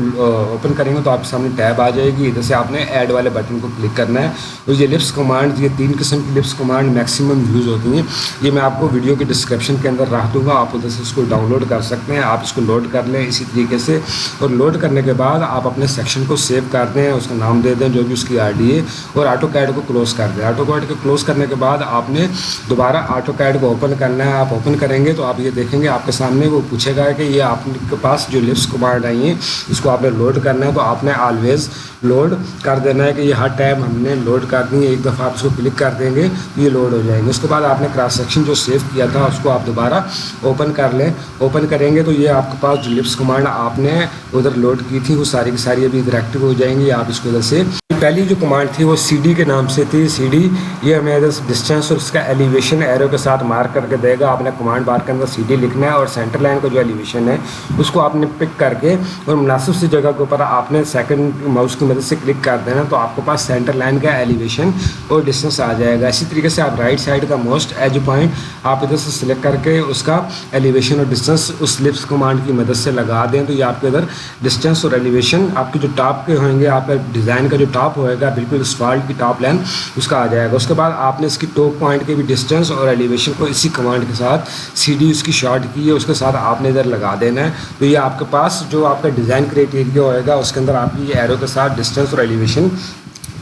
ओपन करेंगे तो आपके सामने टैब आ जाएगी। इधर से आपने ऐड वाले बटन को क्लिक करना है और ये लिप्स कमांड, ये 3 किस्म की लिप्स कमांड मैक्सिमम यूज़ होती हैं। ये मैं आपको वीडियो के डिस्क्रिप्शन के अंदर रख दूँगा, आप उधर से इसको डाउनलोड कर सकते हैं। आप इसको लोड कर लें इसी तरीके से, और लोड करने के बाद आप अपने सेक्शन को सेव कर दें, उसका नाम दे दें जो भी उसकी आईडी है, और ऑटो कैड को क्लोज़ कर दें। ऑटो कैड को क्लोज़ करने के बाद आपने दोबारा ऑटो कैड को ओपन करना है। आप ओपन करेंगे तो आप ये देखेंगे आपके सामने वो पूछेगा कि ये आपके पास जो लिप्स कमांड आई हैं इसको आपने लोड करना है। तो आपने ऑलवेज़ लोड कर देना है कि ये हर टाइम हमने लोड कर दी है। एक दफ़ा आप इसको क्लिक कर देंगे तो ये लोड हो जाएंगे। उसके बाद आपने क्रॉस सेक्शन जो सेव किया था उसको आप दोबारा ओपन कर लें। ओपन करेंगे तो ये आपके पास जो लिप्स कमांड आपने उधर लोड की थी वो सारी की सारी अभी इधर एक्टिव हो जाएंगी। आप इसको उधर से, पहली जो कमांड थी वो CD के नाम से थी। CD ये हमें डिस्टेंस और उसका एलिवेशन एरो के साथ मार्क करके देगा। आपने कमांड बार के अंदर CD लिखना है और सेंटर लाइन का जो एलिवेशन है उसको आपने पिक करके और मुनासिब सी जगह के ऊपर आपने सेकंड माउस की मदद से क्लिक कर देना, तो आपके पास सेंटर लाइन का एलिवेशन और डिस्टेंस आ जाएगा। इसी तरीके से आप राइट साइड का मोस्ट एज पॉइंट आप इधर से सिलेक्ट करके उसका एलिवेशन और डिस्टेंस उस लिप्स कमांड की मदद से लगा दें, तो ये आपके इधर डिस्टेंस और एलिवेशन आपके जो टॉप के होंगे, आपका डिज़ाइन का जो टॉप होएगा बिल्कुल स्पाल्ट की टॉप लाइन उसका आ जाएगा। उसके बाद आपने इसकी टॉप पॉइंट के भी डिस्टेंस और एलिवेशन को इसी कमांड के साथ CD उसकी शॉर्ट की है उसके साथ आपने इधर लगा देना है। तो ये आपके पास जो आपका डिज़ाइन क्राइटेरिया होएगा उसके अंदर आपकी ये एरो के साथ डिस्टेंस और एलिवेशन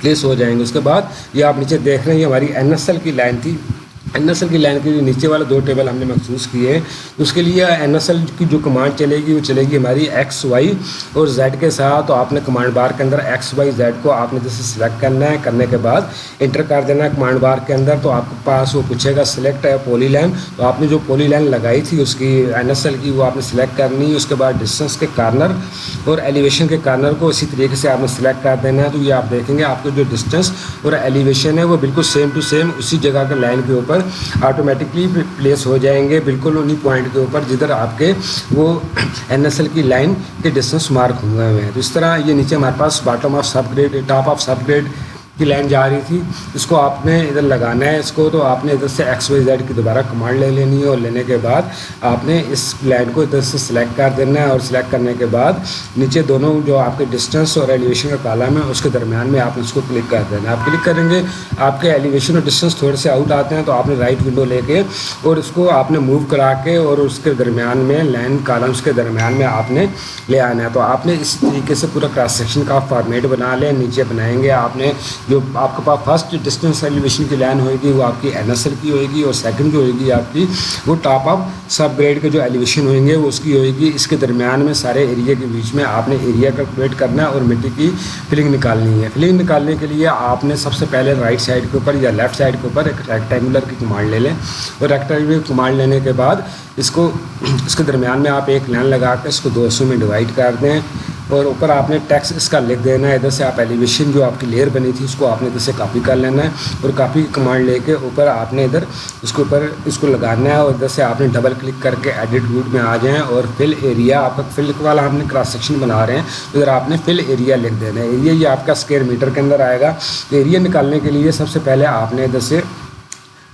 प्लेस हो जाएंगे। उसके बाद ये आप नीचे देख रहे हैं ये हमारी NSL की लाइन थी। NSL की लाइन के लिए नीचे वाले 2 टेबल हमने महसूस किए हैं। उसके लिए NSL की जो कमांड चलेगी वो चलेगी हमारी X, Y और Z के साथ। तो आपने कमांड बार के अंदर X, Y, Z को आपने जैसे सिलेक्ट करना है, करने के बाद इंटर कर देना है कमांड बार के अंदर। तो आपके पास वो पूछेगा सिलेक्ट है पॉली लाइन, तो आपने जो पॉली लाइन लगाई थी उसकी NSL की वो आपने सिलेक्ट करनी है। उसके बाद डिस्टेंस के कार्नर और एलिवेशन के कार्नर को इसी तरीके से आपने सिलेक्ट कर देना है। तो ये आप देखेंगे आपको जो डिस्टेंस और एलिवेशन है वो बिल्कुल सेम टू सेम उसी जगह के लाइन के ऊपर ऑटोमेटिकली प्लेस हो जाएंगे, बिल्कुल उन्हीं पॉइंट के ऊपर जिधर आपके वो NSL की लाइन के डिस्टेंस मार्क हुए हुए हैं। तो इस तरह ये नीचे हमारे पास bottom of subgrade, top of subgrade की लाइन जा रही थी, इसको आपने इधर लगाना है इसको। तो आपने इधर से X, Y, Z की दोबारा कमांड ले लेनी है और लेने के बाद आपने इस लाइन को इधर से सिलेक्ट कर देना है। और सिलेक्ट करने के बाद नीचे दोनों जो आपके डिस्टेंस और एलिवेशन का कॉलम है उसके दरमियान में आपने उसको क्लिक कर देना है। आप क्लिक करेंगे आपके एलिवेशन और डिस्टेंस थोड़े से आउट आते हैं, तो आपने राइट विंडो लेके और उसको आपने मूव करा के और उसके दरमियान में लाइन कॉलम्स के दरमियान में आपने ले आना है। तो आपने इस तरीके से पूरा क्रॉस सेक्शन का फॉर्मेट बना लें। नीचे बनाएंगे आपने जो आपके पास फर्स्ट डिस्टेंस एलिवेशन की लाइन होएगी वो आपकी NSL की होएगी, और सेकंड जो होएगी आपकी वो टॉप ऑफ सब ग्रेड के जो एलिवेशन होंगे वो उसकी होएगी। इसके दरमियान में सारे एरिया के बीच में आपने एरिया कैलकुलेट करना है और मिट्टी की फिलिंग निकालनी है। फिलिंग निकालने के लिए आपने सबसे पहले राइट साइड के ऊपर या लेफ्ट साइड के ऊपर एक रेक्टेंगुलर की कमांड ले लें, और रेक्टेंगुलर की कमांड लेने के बाद इसके दरमियान में आप एक लाइन लगा कर इसको 2 हिस्सों में डिवाइड कर दें, और ऊपर आपने टेक्स्ट इसका लिख देना है। इधर से आप एलिवेशन जो आपकी लेयर बनी थी उसको आपने इधर से कॉपी कर लेना है, और कॉपी की कमांड लेके ऊपर आपने इधर इसके ऊपर इसको लगाना है, और इधर से आपने डबल क्लिक करके एडिट व्यू में आ जाएं। और फिल एरिया आपका फिल वाला हमने क्रॉस सेक्शन बना रहे हैं, तो इधर आपने फिल एरिया लिख देना है। एरिया ये आपका स्क्वायर मीटर के अंदर आएगा। तो एरिया निकालने के लिए सबसे पहले आपने इधर से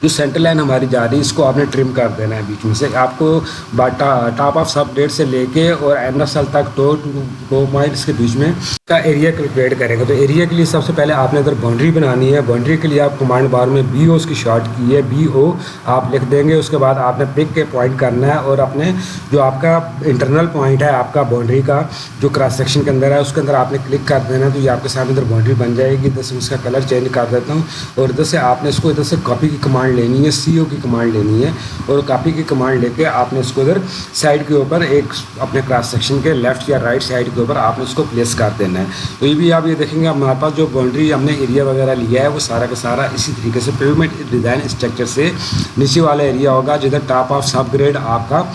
जो सेंटर लाइन हमारी जा रही है इसको आपने ट्रिम कर देना है बीच में से। आपको टॉप ऑफ सब डेट से लेके और NSL तक 2 पॉइंट्स के बीच में का एरिया कैलकुलेट करेंगे। तो एरिया के लिए सबसे पहले आपने इधर बाउंड्री बनानी है। बाउंड्री के लिए आप कमांड बार में BO की शॉर्ट की है, BO आप लिख देंगे। उसके बाद आपने पिक के पॉइंट करना है, और अपने जो आपका इंटरनल पॉइंट है आपका बाउंड्री का जो क्रॉस सेक्शन के अंदर है उसके अंदर आपने क्लिक कर देना है। तो ये आपके सामने इधर बाउंड्री बन जाएगी। इधर से उसका कलर चेंज कर देता हूँ, और इधर से आपने इसको इधर से कॉपी की कमांड लेनी है, CO की कमांड लेनी है, और कॉपी की कमांड लेके आपने इसको इधर साइड के ऊपर एक अपने क्रॉस सेक्शन के लेफ्ट या राइट साइड के ऊपर आपने इसको प्लेस कर देना है। तो ये भी आप ये देखेंगे हमारे पास जो बाउंड्री हमने एरिया वगैरह लिया है वो सारा का सारा इसी तरीके से पेवमेंट डिज़ाइन स्ट्रक्चर से नीचे वाला एरिया होगा जिधर टॉप ऑफ सब ग्रेड आपका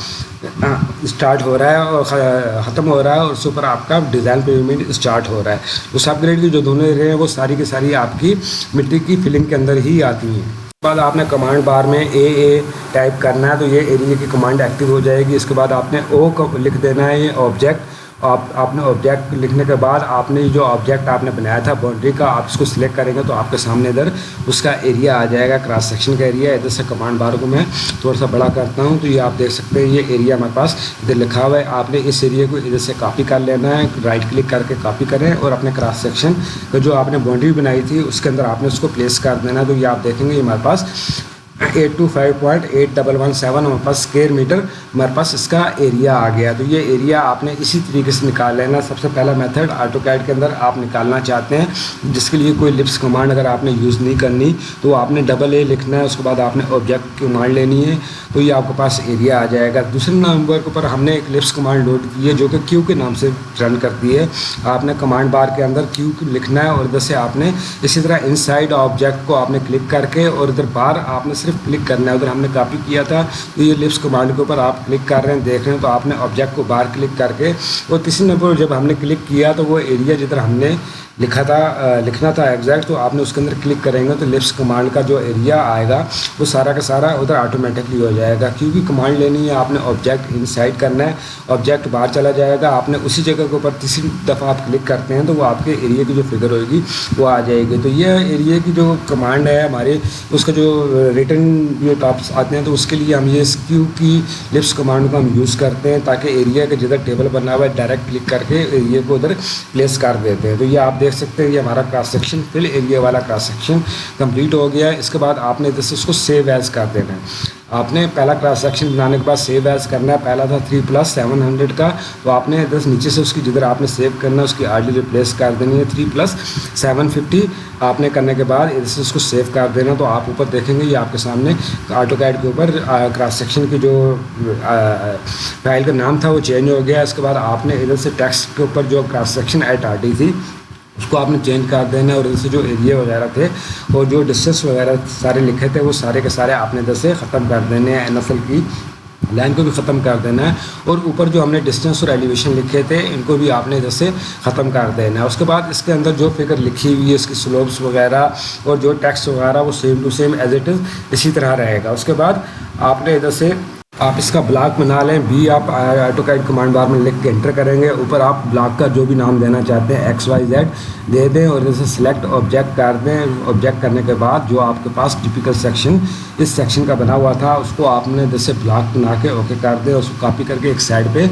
स्टार्ट हो रहा है और ख़त्म हो रहा है, और उसके ऊपर आपका डिज़ाइन पेवमेंट स्टार्ट हो रहा है। तो सब ग्रेड की जो दोनों एरिया हैं वो सारी की सारी आपकी मिट्टी की फिलिंग के अंदर ही आती हैं। बाद आपने कमांड बार में AA टाइप करना है, तो ये एरिया की कमांड एक्टिव हो जाएगी। इसके बाद आपने O को लिख देना है, ये ऑब्जेक्ट आपने ऑब्जेक्ट लिखने के बाद आपने जो ऑब्जेक्ट आपने बनाया था बाउंड्री का, आप इसको सिलेक्ट करेंगे तो आपके सामने इधर उसका एरिया आ जाएगा, क्रॉस सेक्शन का एरिया। इधर से कमांड बार को मैं थोड़ा सा बड़ा करता हूँ तो ये आप देख सकते हैं ये एरिया हमारे पास इधर लिखा हुआ है। आपने इस एरिया को इधर से कॉपी कर लेना है, राइट क्लिक करके कॉपी करें और अपने क्रॉस सेक्शन का जो आपने बाउंड्री बनाई थी उसके अंदर आपने उसको प्लेस कर देना है। तो ये आप देखेंगे हमारे पास 825.8117 हमारे पास स्क्वायर मीटर हमारे पास इसका एरिया आ गया। तो ये एरिया आपने इसी तरीके से निकाल लेना। सबसे पहला मेथड ऑटोकैड के अंदर आप निकालना चाहते हैं जिसके लिए कोई लिप्स कमांड अगर आपने यूज़ नहीं करनी तो आपने डबल ए लिखना है, उसके बाद आपने ऑब्जेक्ट कमांड लेनी है तो ये आपके पास एरिया आ जाएगा। दूसरे नंबर के ऊपर हमने एक लिप्स कमांड लोड की है जो कि क्यू के नाम से रन करती है। आपने कमांड बार के अंदर क्यू लिखना है और इधर से आपने इसी तरह इनसाइड ऑब्जेक्ट को आपने क्लिक करके और इधर बार आपने सिर्फ क्लिक करना है। उधर हमने कॉपी किया था तो ये लिप्स कमांड के ऊपर आप क्लिक कर रहे हैं, देख रहे हैं, तो आपने ऑब्जेक्ट को बाहर क्लिक करके और तीसरे नंबर पर जब हमने क्लिक किया तो वो एरिया जिधर हमने लिखना था एग्जैक्ट तो आपने उसके अंदर क्लिक करेंगे तो लिप्स कमांड का जो एरिया आएगा वो सारा का सारा उधर ऑटोमेटिकली हो जाएगा। क्योंकि कमांड लेनी है आपने ऑब्जेक्ट इनसाइड करना है, ऑब्जेक्ट बाहर चला जाएगा, आपने उसी जगह के ऊपर तीसरी दफ़ा आप क्लिक करते हैं तो वो आपके एरिया की जो फिगर होगी वो आ जाएगी। तो ये एरिया की जो कमांड है हमारे उसका जो रिटर्न ये टॉप्स आते हैं तो उसके लिए हम ये क्यू की लिप्स कमांड को हम यूज़ करते हैं ताकि एरिया के जिधर टेबल बना हुआ है डायरेक्ट क्लिक करके एरिया को उधर प्लेस कर देते हैं। तो ये आप देख सकते हैं ये हमारा क्रॉस सेक्शन फिल एरिया वाला क्रॉस सेक्शन कंप्लीट हो गया है। इसके बाद आपने इधर से उसको सेव एज कर देना है। आपने पहला क्रॉस सेक्शन बनाने के बाद सेव एज करना है। पहला था 3+700 का तो आपने इधर नीचे से उसकी जिधर आपने सेव करना है उसकी आरडी रिप्लेस कर देनी है 3+750 आपने करने के बाद इधर से उसको सेव कर देना। तो आप ऊपर देखेंगे ये आपके सामने ऑटोकैड के ऊपर क्रॉस सेक्शन की जो फाइल का नाम था वो चेंज हो गया। इसके बाद आपने इधर से टेक्स्ट के ऊपर जो क्रॉस सेक्शन एट आर थी उसको आपने चेंज कर देना है और इधर से जो एरिया वगैरह थे और जो डिस्टेंस वगैरह सारे लिखे थे वो सारे के सारे आपने इधर से ख़त्म कर देने हैं। एनएफएल की लाइन को भी ख़त्म कर देना है और ऊपर जो हमने डिस्टेंस और एलिवेशन लिखे थे इनको भी आपने इधर से ख़त्म कर देना है। उसके बाद इसके अंदर जो फिगर लिखी हुई है इसकी स्लोप्स वगैरह और जो टेक्स्ट वगैरह वो same to same as it is इसी तरह रहेगा। उसके बाद आपने इधर से आप इसका ब्लॉक बना लें। बी आप ऑटोकैड कमांड बार में लिख के एंटर करेंगे, ऊपर आप ब्लॉक का जो भी नाम देना चाहते हैं XYZ दे दें और इधर से सिलेक्ट ऑब्जेक्ट कर दें। ऑब्जेक्ट करने के बाद जो आपके पास टिपिकल सेक्शन इस सेक्शन का बना हुआ था उसको आपने इधर से ब्लॉक बना के ओके कर दें। उसको कॉपी करके एक साइड पे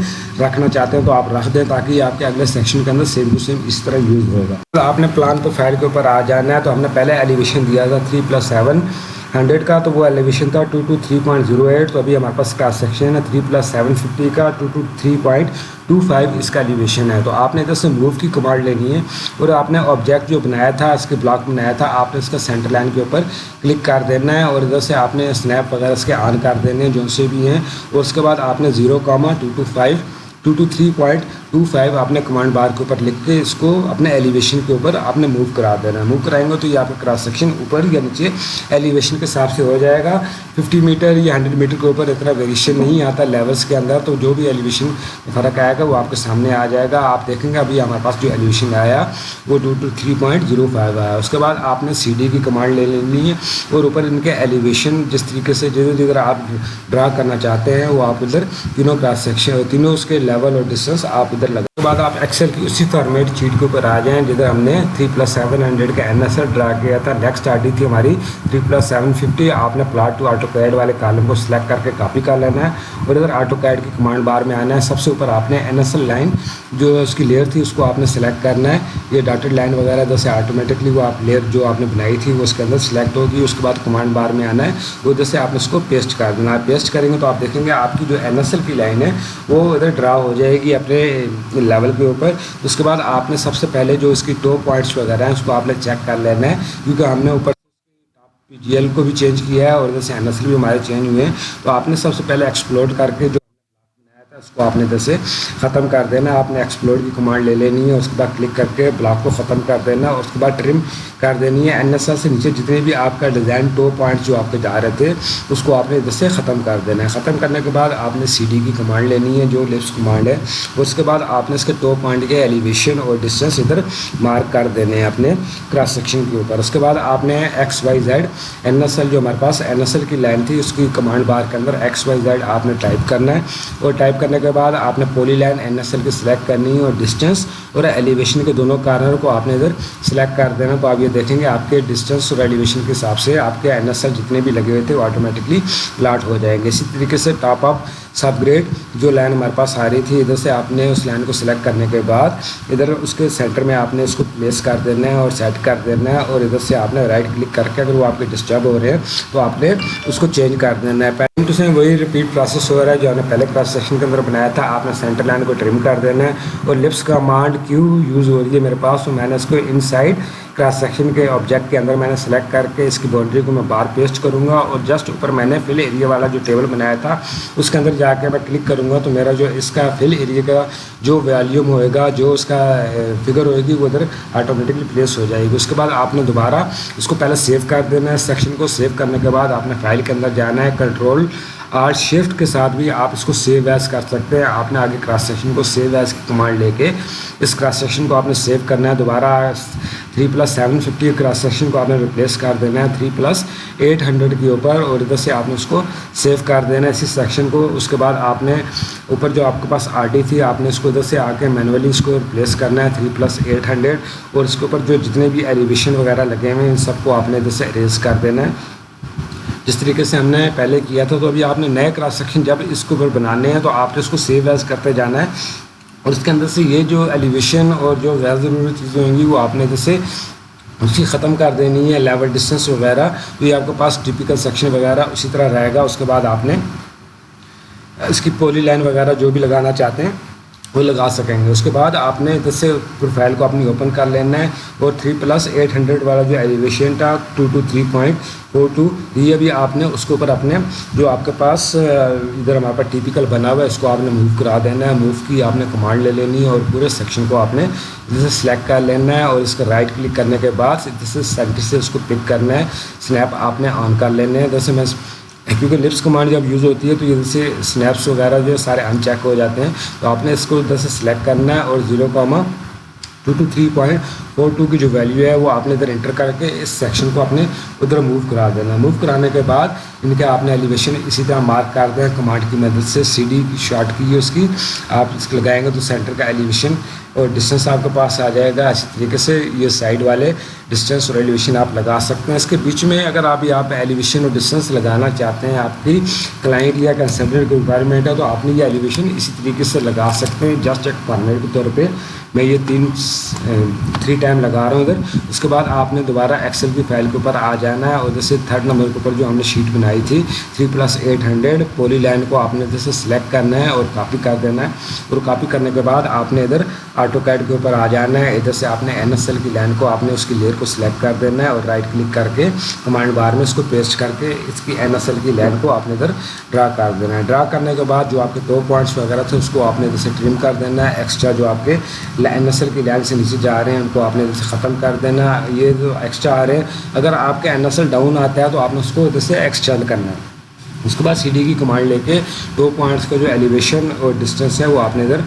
रखना चाहते हैं तो आप रख दें ताकि आपके अगले सेक्शन के अंदर सेम टू सेम इस तरह यूज़ होगा। तो आपने प्लान तो फाइल के ऊपर आ जाना है। तो हमने पहले एलिवेशन दिया था 3+700 का तो वो एलिवेशन था 223.08। तो अभी हमारे पास क्रॉस सेक्शन है 3+750 का 223.25 इसका एलिवेशन है। तो आपने इधर से मूव की कमांड लेनी है और आपने ऑब्जेक्ट जो बनाया था इसके ब्लॉक बनाया था आपने इसका सेंटर लाइन के ऊपर क्लिक कर देना है और इधर से आपने स्नैप वगैरह इसके ऑन कर देने हैं जो से भी हैं और उसके बाद आपने 223.25 आपने कमांड बार के ऊपर लिख के इसको अपने एलिवेशन के ऊपर आपने मूव करा देना है। मूव कराएंगे तो ये आपका क्रॉस सेक्शन ऊपर या नीचे एलिवेशन के हिसाब से हो जाएगा। 50 मीटर या 100 मीटर के ऊपर इतना वेरिएशन नहीं आता लेवल्स के अंदर। तो जो भी एलिवेशन फ़र्क आएगा वो आपके सामने आ जाएगा। आप देखेंगे अभी हमारे पास जो एलिवेशन आया वो 223.05 आया। उसके बाद आपने CD की कमांड ले लेनी है और ऊपर इनके एलिवेशन जिस तरीके से जिधर आप ड्रा करना चाहते हैं वो आप उधर तीनों क्रॉस सेक्शन तीनों उसके लेवल और डिस्टेंस आप इधर लगा। उसके बाद आप एक्सेल की उसी फॉर्मेट शीट के ऊपर आ जाएं जिधर हमने 3+700 का NSL ड्रा किया था। नेक्स्ट आरडी थी हमारी 3+750। आपने प्लॉट टू ऑटोकैड वाले कॉलम को सिलेक्ट करके कॉपी कर लेना है और इधर ऑटोकैड की कमांड बार में आना है। सबसे ऊपर आपने NSL लाइन जो उसकी लेयर थी उसको आपने सेलेक्ट करना है। ये डॉटेड लाइन वगैरह इधर से ऑटोमेटिकली वो आप लेयर जो आपने बनाई थी वो उसके अंदर सेलेक्ट होगी। उसके बाद कमांड बार में आना है वो इधर से आपने उसको पेस्ट कर देना है। पेस्ट करेंगे तो आप देखेंगे आपकी जो NSL की लाइन है वो इधर ड्रा हो जाएगी अपने लेवल के ऊपर। उसके बाद आपने सबसे पहले जो इसकी टॉप पॉइंट्स वगैरह हैं उसको आपने चेक कर लेना है क्योंकि हमने ऊपर PGL को भी चेंज किया है और इधर से NSL भी हमारे चेंज हुए हैं। तो आपने सबसे पहले एक्सप्लोड करके जो उसको आपने इधर से ख़त्म कर देना। आपने एक्सप्लोड की कमांड ले लेनी है, उसके बाद क्लिक करके ब्लॉक को ख़त्म कर देना और उसके बाद ट्रिम कर देनी है। NSL से नीचे जितने भी आपका डिज़ाइन टॉप पॉइंट्स जो आपके जा रहे थे उसको आपने इधर से ख़त्म कर देना है। ख़त्म करने के बाद आपने CD की कमांड लेनी है जो लिप्स कमांड है। उसके बाद आपने इसके टॉप पॉइंट के एलिवेशन और डिस्टेंस इधर मार्क कर देने हैं अपने क्रॉस सेक्शन के ऊपर। उसके बाद आपने XYZ NSL जो हमारे पास NSL की लाइन थी उसकी कमांड बार के अंदर XYZ आपने टाइप करना है और टाइप करने करने के बाद आपने पॉलीलाइन NSL की सिलेक्ट करनी है और डिस्टेंस और एलिवेशन के दोनों कार्नर को आपने इधर सिलेक्ट कर देना। तो आप ये देखेंगे आपके डिस्टेंस और एलिवेशन के हिसाब से आपके NSL जितने भी लगे हुए थे वो ऑटोमेटिकली प्लाट हो जाएंगे। इसी तरीके से टॉप अप सबग्रेड जो लाइन हमारे पास आ रही थी, इधर से आपने उस लाइन को सिलेक्ट करने के बाद इधर उसके सेंटर में आपने इसको प्लेस कर देना है और सेट कर देना है, और इधर से आपने राइट क्लिक करके अगर वो आपके डिस्टर्ब हो रहे हैं तो आपने उसको चेंज कर देना है। पैरेंट टू सेम वही रिपीट प्रोसेस हो रहा है जो हमने पहले क्रॉस सेक्शन के अंदर बनाया था। आपने सेंटर लाइन को ट्रिम कर देना है और लिप्स कमांड क्यू यूज़ हो रही है मेरे पास, तो मैंने इसको इनसाइड क्रॉस सेक्शन के ऑब्जेक्ट के अंदर मैंने सेलेक्ट करके इसकी बाउंड्री को मैं बाहर पेस्ट करूँगा और जस्ट ऊपर मैंने फिल एरिया वाला जो टेबल बनाया था उसके अंदर जाके मैं क्लिक करूँगा तो मेरा जो इसका फिल एरिया का जो वॉल्यूम होएगा, जो उसका फिगर होएगी वो इधर ऑटोमेटिकली प्लेस हो जाएगी। उसके बाद आपने दोबारा इसको पहले सेव कर देना है। सेक्शन को सेव करने के बाद आपने फाइल के अंदर जाना है, कंट्रोल और शिफ्ट के साथ भी आप इसको सेव एज कर सकते हैं। आपने आगे क्रॉस सेक्शन को सेव एज की कमांड लेके इस क्रॉस सेक्शन को आपने सेव करना है। दोबारा 3+750 क्रॉस सेक्शन को आपने रिप्लेस कर देना है 3+800 के ऊपर और इधर से आपने उसको सेव कर देना है इसी सेक्शन को। उसके बाद आपने ऊपर जो आपके पास RD थी आपने इसको इधर से आके मैनुअली इसको रिप्लेस करना है 3+800 और इसके ऊपर जो जितने भी एलिवेशन वगैरह लगे हुए हैं इन सबको आपने इधर से इरेज कर देना है जिस तरीके से हमने पहले किया था। तो अभी आपने नए क्रॉस सेक्शन जब इसको ऊपर बनाने हैं तो आपने इसको सेव एज करते जाना है और इसके अंदर से ये जो एलिवेशन और जो गैर ज़रूरी चीज़ें होंगी वो आपने जैसे उसकी ख़त्म कर देनी है, लेवल डिस्टेंस वगैरह। तो ये आपके पास टिपिकल सेक्शन वगैरह उसी तरह रहेगा। उसके बाद आपने इसकी पॉली लाइन वगैरह जो भी लगाना चाहते हैं वो लगा सकेंगे। उसके बाद आपने इधर से प्रोफाइल को अपनी ओपन कर लेना है और 3+800 वाला जो एलिवेशन था 223.42 ये भी आपने उसके ऊपर अपने जो आपके पास इधर हमारे पास टिपिकल बना हुआ है इसको आपने मूव करा देना है। मूव की आपने कमांड ले लेनी है और पूरे सेक्शन को आपने इधर से सिलेक्ट कर लेना है और इसका राइट क्लिक करने के बाद इधर से सेंटर से उसको पिक करना है, स्नैप आपने ऑन कर लेने हैं। जैसे मैं क्योंकि लिप्स कमांड जब यूज़ होती है तो ये जैसे स्नैप्स वगैरह जो सारे अनचेक हो जाते हैं, तो आपने इसको इधर से सिलेक्ट करना है और 0,223.42 की जो वैल्यू है वो आपने इधर इंटर करके इस सेक्शन को अपने उधर मूव करा देना। मूव कराने के बाद इनके आपने एलिवेशन इसी तरह मार्क कर दें कमांड की मदद से। CD की शॉर्ट की है उसकी आप इसको लगाएंगे तो सेंटर का एलिवेशन और डिस्टेंस आपके पास आ जाएगा। इसी तरीके से ये साइड वाले डिस्टेंस और एलिवेशन आप लगा सकते हैं। इसके बीच में अगर आप यहाँ पे एलिवेशन और डिस्टेंस लगाना चाहते हैं, आपकी क्लाइंट या कंसल्टेंट की रिक्वायरमेंट है तो आपने ये एलिवेशन इसी तरीके से लगा सकते हैं। जस्ट एक फॉर्मेट के तौर पे मैं ये 3 टाइम लगा रहा हूँ इधर। उसके बाद आपने दोबारा एक्सेल की फाइल के ऊपर आ जाना है और जैसे 3rd नंबर के ऊपर जो हमने शीट बनाई थी 3+800 पॉली लाइन को आपने जैसे सिलेक्ट करना है और कॉपी कर देना है और कॉपी करने के बाद आपने इधर AutoCAD के ऊपर आ जाना है। इधर से आपने NSL की लाइन को आपने उसकी लेयर को सिलेक्ट कर देना है और राइट क्लिक करके कमांड बार में इसको पेस्ट करके इसकी NSL की लाइन को आपने इधर ड्रा कर देना है। ड्रा करने के बाद जो आपके 2 पॉइंट्स वगैरह थे उसको आपने जैसे ट्रिम कर देना है। एक्स्ट्रा जो आपके NSL की लाइन से नीचे जा रहे हैं उनको आपने जैसे ख़त्म कर देना। ये जो एक्स्ट्रा आ रहे हैं अगर आपके NSL डाउन आता है तो आपने उसको जैसे एक्सटेंड करना है। उसके बाद CD की कमांड लेके 2 पॉइंट्स का जो एलिवेशन और डिस्टेंस है वो आपने इधर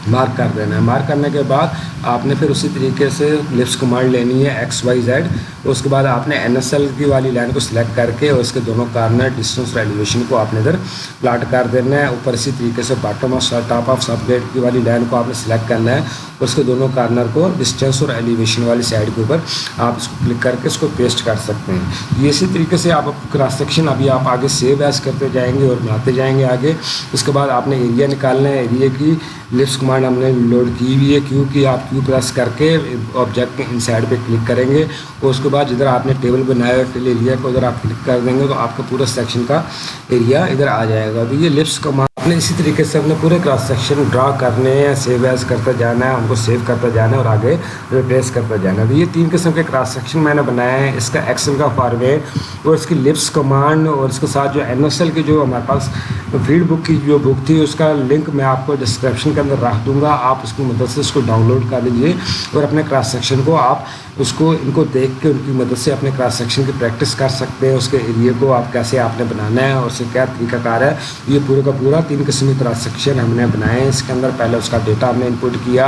मार्क कर देना है। मार्क करने के बाद आपने फिर उसी तरीके से लिप्स कमांड लेनी है XYZ। उसके बाद आपने NSL की वाली लाइन को सिलेक्ट करके और इसके दोनों कार्नर डिस्टेंस और एलिवेशन को आपने इधर प्लाट कर देना है। ऊपर इसी तरीके से बॉटम और टॉप ऑफ सबग्रेड की वाली लाइन को आपने सिलेक्ट करना है और उसके दोनों कार्नर को डिस्टेंस और एलिवेशन वाली साइड के ऊपर आप इसको क्लिक करके इसको पेस्ट कर सकते हैं। ये इसी तरीके से आप क्रॉस सेक्शन अभी आप आगे सेव एज करते जाएंगे और बनाते जाएंगे आगे। उसके बाद आपने एरिया निकालना है। एरिया की लिप्स कमांड हमने लोड की हुई है क्योंकि आप Q प्रेस करके ऑब्जेक्ट के इनसाइड पे क्लिक करेंगे और उसके बाद जिधर आपने टेबल बनाया हुआ फिल एरिया को उधर आप क्लिक कर देंगे तो आपका पूरा सेक्शन का एरिया इधर आ जाएगा। तो ये लिप्स कमांड आपने इसी तरीके से अपने पूरे क्रॉस सेक्शन ड्रा करने हैं, सेव एज करते जाना है, उनको सेव करते जाना है और आगे रिप्लेस करते जाना है। तो ये 3 किस्म के क्रॉस सेक्शन मैंने बनाए हैं। इसका एक्सेल का फॉर्मेट और इसकी लिप्स कमांड और इसके साथ जो NSL की जो हमारे पास फील्ड बुक की जो बुक थी उसका लिंक मैं आपको डिस्क्रिप्शन के अंदर रख दूंगा। आप उसकी मदद से इसको डाउनलोड कर लीजिए और अपने क्रॉस सेक्शन को आप उसको इनको देख के उनकी मदद से अपने क्रॉस सेक्शन की प्रैक्टिस कर सकते हैं। उसके एरिया को आप कैसे आपने बनाना है और उससे क्या तरीकाकार है, ये पूरे का पूरा 3 किस्म के क्रॉस सेक्शन हमने बनाए हैं। इसके अंदर पहले उसका डेटा हमने इनपुट किया,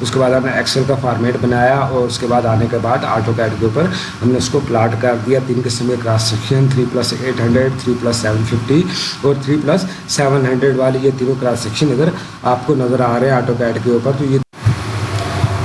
उसके बाद हमने एक्सेल का फॉर्मेट बनाया और उसके बाद आने के बाद ऑटोकैड के ऊपर हमने उसको प्लॉट कर दिया। 3 किस्म के क्रॉस सेक्शन 3+800, 3+750 और 3+700 वाले ये तीनों क्रॉस सेक्शन इधर आपको नज़र आ रहे हैं ऑटोकैड के ऊपर।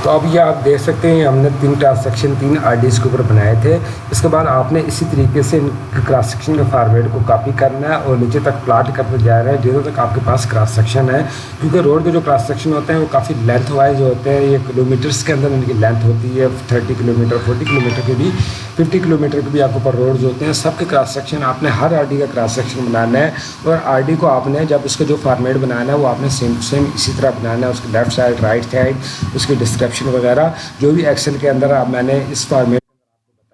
तो अब ये आप देख सकते हैं हमने 3 क्रॉस सेक्शन 3 आरडीएस के ऊपर बनाए थे। इसके बाद आपने इसी तरीके से इन क्रॉस सेक्शन के फॉर्मेट को कॉपी करना है और नीचे तक प्लॉट करते जा रहे हैं जिधर तक आपके पास क्रॉस सेक्शन है, क्योंकि रोड के जो क्रॉस सेक्शन होते हैं वो काफ़ी लेंथ वाइज होते हैं। ये किलोमीटर्स के अंदर इनकी लेंथ होती है, 30 किलोमीटर, 40 किलोमीटर के भी, 50 किलोमीटर के भी आपके ऊपर रोड्स होते हैं। सबके क्रॉस सेक्शन आपने हर आरडी का क्रॉस सेक्शन बनाना है और आरडी को आपने जब उसका जो फॉर्मेट बनाना है वो आपने सेम टू सेम इसी तरह बनाना है। उसकी लेफ्ट साइड, राइट साइड, उसकी डिस्क्रिप्शन वगैरह जो भी एक्सेल के अंदर मैंने इस फॉर्मेट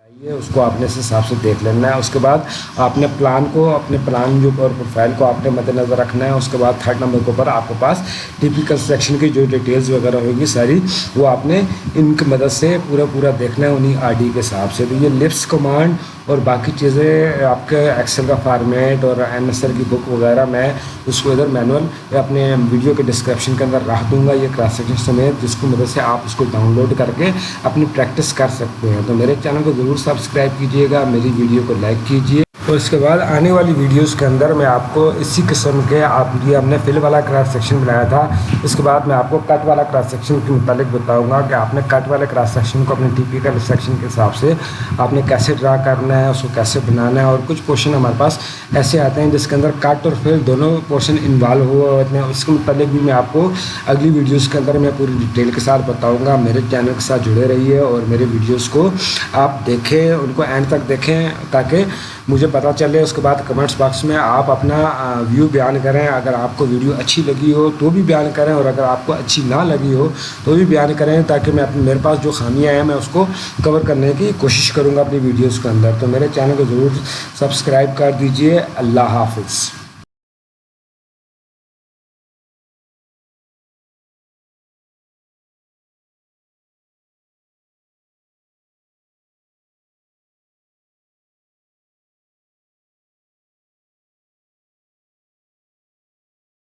बताइए उसको आपने इस हिसाब से देख लेना है। उसके बाद आपने प्लान को, अपने प्लान जो और प्रोफाइल को आपने मद्देनज़र रखना है। उसके बाद 3rd नंबर के ऊपर आपके पास टिपिकल सेक्शन की जो डिटेल्स वगैरह होगी सारी वो आपने इनकी मदद से पूरा देखना है उन्हीं आरडी के हिसाब से। तो ये लिप्स कमांड और बाकी चीज़ें आपके एक्सेल का फॉर्मेट और एमएसआर की बुक वगैरह मैं उसको इधर मैनुअल अपने वीडियो के डिस्क्रिप्शन के अंदर रख दूंगा, ये क्रॉस सेक्शन समेत, जिसको मदद से आप उसको डाउनलोड करके अपनी प्रैक्टिस कर सकते हैं। तो मेरे चैनल को ज़रूर सब्सक्राइब कीजिएगा, मेरी वीडियो को लाइक कीजिए और इसके बाद आने वाली वीडियोस के अंदर मैं आपको इसी किस्म के ये हमने फिल वाला क्रॉस सेक्शन बनाया था। इसके बाद मैं आपको कट वाला क्रॉस सेक्शन के मुतालिक बताऊंगा कि आपने कट वाले क्रॉस सेक्शन को अपने टिपिकल सेक्शन के हिसाब से आपने कैसे ड्रा करना है, उसको कैसे बनाना है। और कुछ क्वेश्चन हमारे पास ऐसे आते हैं जिसके अंदर कट और फिल दोनों पोर्शन इन्वॉल्व हुए होते हैं। उसके मुतालिक भी मैं आपको अगली वीडियोज़ के अंदर मैं पूरी डिटेल के साथ बताऊँगा। मेरे चैनल के साथ जुड़े रहिए और मेरे वीडियोज़ को आप देखें, उनको एंड तक देखें ताकि मुझे पता चले। उसके बाद कमेंट्स बॉक्स में आप अपना व्यू बयान करें। अगर आपको वीडियो अच्छी लगी हो तो भी बयान करें और अगर आपको अच्छी ना लगी हो तो भी बयान करें, ताकि मैं मेरे पास जो खामियां हैं मैं उसको कवर करने की कोशिश करूंगा अपनी वीडियोस के अंदर। तो मेरे चैनल को ज़रूर सब्सक्राइब कर दीजिए। अल्लाह हाफिज़।